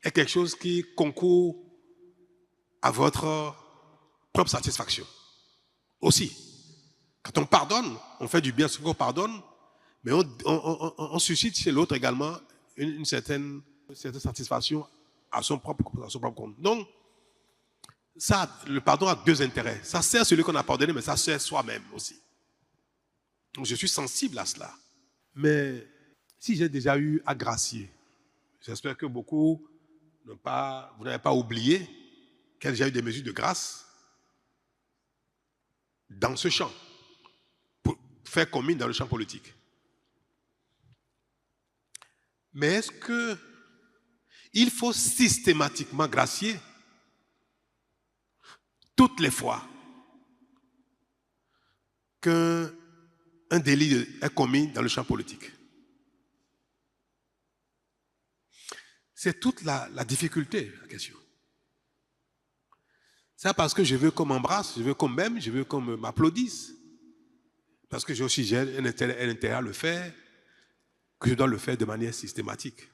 est quelque chose qui concourt à votre propre satisfaction. Aussi, quand on pardonne, on fait du bien ce qu'on pardonne, mais on suscite chez l'autre également une certaine satisfaction à son propre compte. Donc, ça, le pardon a 2 intérêts. Ça sert celui qu'on a pardonné, mais ça sert soi-même aussi. Donc, je suis sensible à cela. Mais si j'ai déjà eu à gracier, j'espère que beaucoup vous n'avez pas oublié qu'il y a eu des mesures de grâce dans ce champ, pour faire commune dans le champ politique. Mais est-ce qu'il faut systématiquement gracier toutes les fois qu'un délit est commis dans le champ politique? C'est toute la difficulté, la question. C'est parce que je veux qu'on m'embrasse, je veux qu'on m'aime, je veux qu'on m'applaudisse. Parce que j'ai aussi un intérêt à le faire, que je dois le faire de manière systématique.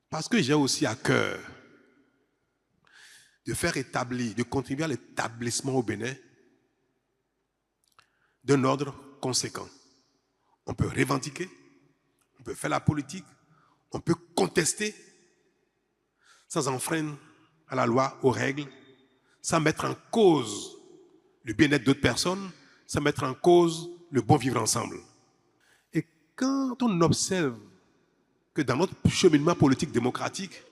Parce que j'ai aussi à cœur de contribuer à l'établissement au Bénin d'un ordre conséquent. On peut revendiquer, on peut faire la politique, on peut contester sans enfreindre à la loi, aux règles, sans mettre en cause le bien-être d'autres personnes, sans mettre en cause le bon vivre ensemble. Et quand on observe que dans notre cheminement politique démocratique,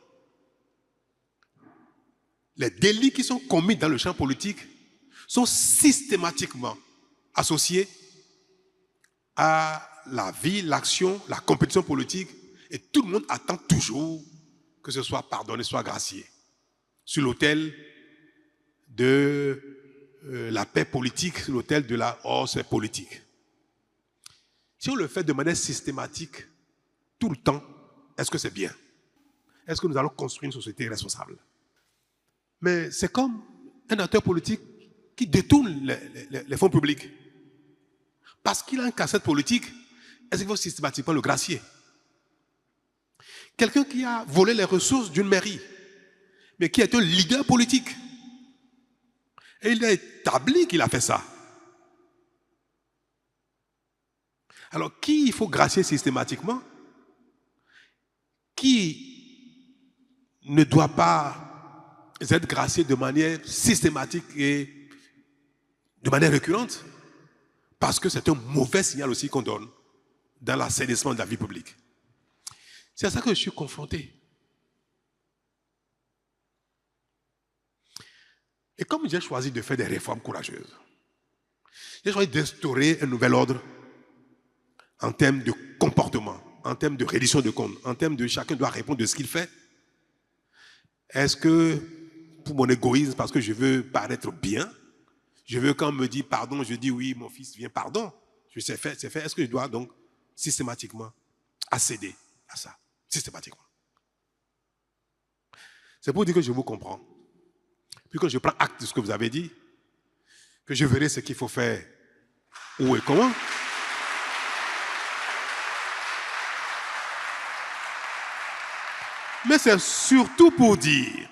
les délits qui sont commis dans le champ politique sont systématiquement associés à la vie, l'action, la compétition politique, et tout le monde attend toujours que ce soit pardonné, soit gracié, sur l'autel de la paix politique, sur l'autel de la hausse politique. Si on le fait de manière systématique, tout le temps, est-ce que c'est bien? Est-ce que nous allons construire une société responsable? Mais c'est comme un acteur politique qui détourne les fonds publics. Parce qu'il a un cassette politique, est-ce qu'il faut systématiquement le gracier? Quelqu'un qui a volé les ressources d'une mairie, mais qui est un leader politique, et il a établi qu'il a fait ça. Alors, qui il faut gracier systématiquement? Qui ne doit pas être gracié de manière systématique et de manière récurrente? Parce que c'est un mauvais signal aussi qu'on donne dans l'assainissement de la vie publique. C'est à ça que je suis confronté. Et comme j'ai choisi de faire des réformes courageuses, j'ai choisi d'instaurer un nouvel ordre en termes de comportement, en termes de reddition de comptes, en termes de chacun doit répondre de ce qu'il fait. Est-ce que, pour mon égoïsme, parce que je veux paraître bien, je veux quand on me dit pardon, je dis oui, mon fils vient, pardon, je sais faire, c'est fait. Est-ce que je dois donc systématiquement accéder à ça? Systématiquement. C'est pour dire que je vous comprends. Puis quand je prends acte de ce que vous avez dit, que je verrai ce qu'il faut faire, où et comment. Mais c'est surtout pour dire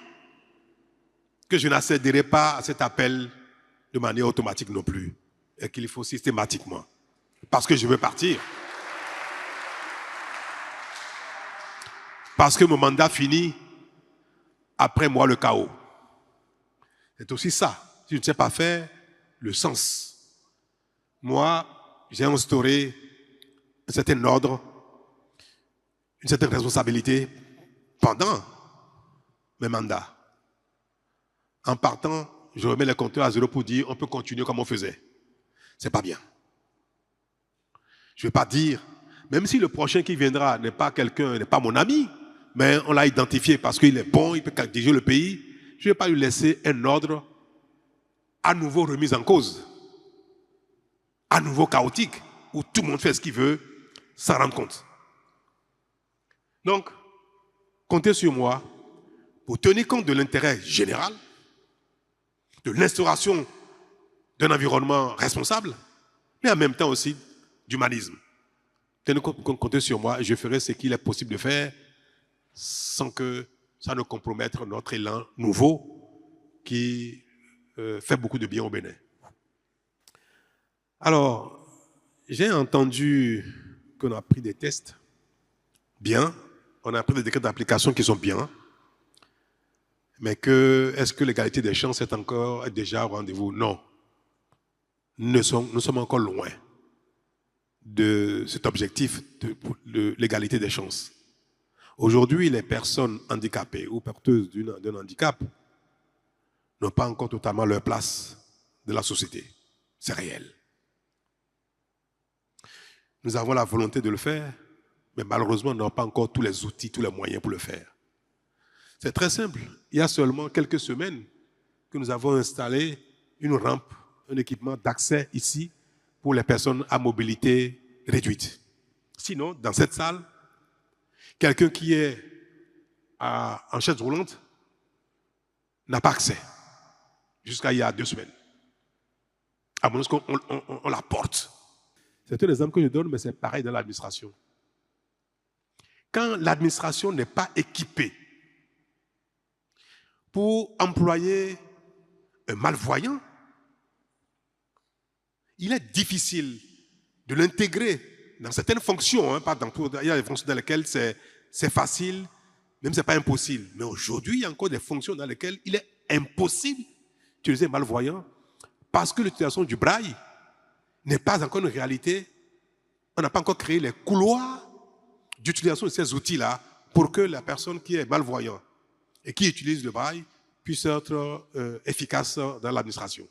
que je n'accéderai pas à cet appel de manière automatique non plus, et qu'il faut systématiquement, parce que je veux partir. Parce que mon mandat finit, après moi le chaos. C'est aussi ça. Si je ne sais pas faire, le sens. Moi, j'ai instauré un certain ordre, une certaine responsabilité pendant mes mandats. En partant, je remets les compteurs à zéro pour dire on peut continuer comme on faisait. C'est pas bien. Je ne vais pas dire, même si le prochain qui viendra n'est pas quelqu'un, n'est pas mon ami, mais on l'a identifié parce qu'il est bon, il peut diriger le pays, je ne vais pas lui laisser un ordre à nouveau remis en cause, à nouveau chaotique, où tout le monde fait ce qu'il veut sans rendre compte. Donc, comptez sur moi pour tenir compte de l'intérêt général, de l'instauration d'un environnement responsable, mais en même temps aussi d'humanisme. Comptez sur moi et je ferai ce qu'il est possible de faire sans que ça ne compromette notre élan nouveau qui fait beaucoup de bien au Bénin. Alors, j'ai entendu qu'on a pris des tests bien, on a pris des décrets d'application qui sont bien, mais est-ce que l'égalité des chances est déjà au rendez-vous? Non. Nous sommes encore loin de cet objectif de l'égalité des chances. Aujourd'hui, les personnes handicapées ou porteuses d'un handicap n'ont pas encore totalement leur place dans la société. C'est réel. Nous avons la volonté de le faire, mais malheureusement, nous n'avons pas encore tous les outils, tous les moyens pour le faire. C'est très simple. Il y a seulement quelques semaines que nous avons installé une rampe, un équipement d'accès ici pour les personnes à mobilité réduite. Sinon, dans cette salle, quelqu'un qui est en chaise roulante n'a pas accès jusqu'à il y a 2 semaines. À moins qu'on la porte. C'est un exemple que je donne, mais c'est pareil dans l'administration. Quand l'administration n'est pas équipée pour employer un malvoyant, il est difficile de l'intégrer dans certaines fonctions, pas dans tout. Il y a des fonctions dans lesquelles c'est facile, même c'est pas impossible. Mais aujourd'hui, il y a encore des fonctions dans lesquelles il est impossible d'utiliser un malvoyant parce que l'utilisation du braille n'est pas encore une réalité. On n'a pas encore créé les couloirs d'utilisation de ces outils-là pour que la personne qui est malvoyante et qui utilise le braille puisse être efficace dans l'administration.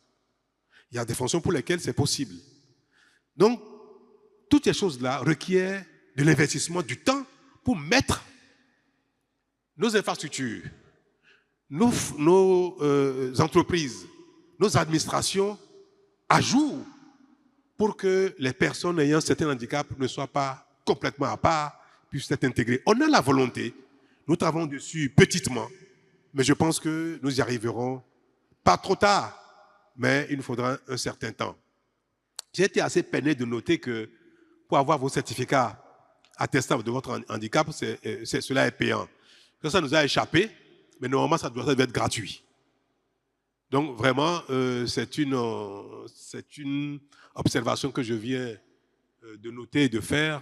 Il y a des fonctions pour lesquelles c'est possible. Donc, toutes ces choses-là requièrent de l'investissement, du temps pour mettre nos infrastructures, nos entreprises, nos administrations à jour pour que les personnes ayant certains handicaps ne soient pas complètement à part, puissent être intégrées. On a la volonté, nous travaillons dessus petitement, mais je pense que nous y arriverons pas trop tard, mais il nous faudra un certain temps. J'ai été assez peiné de noter que pour avoir vos certificats attestant de votre handicap, cela est payant. Ça nous a échappé, mais normalement, ça doit être gratuit. Donc, vraiment, c'est une observation que je viens de noter et de faire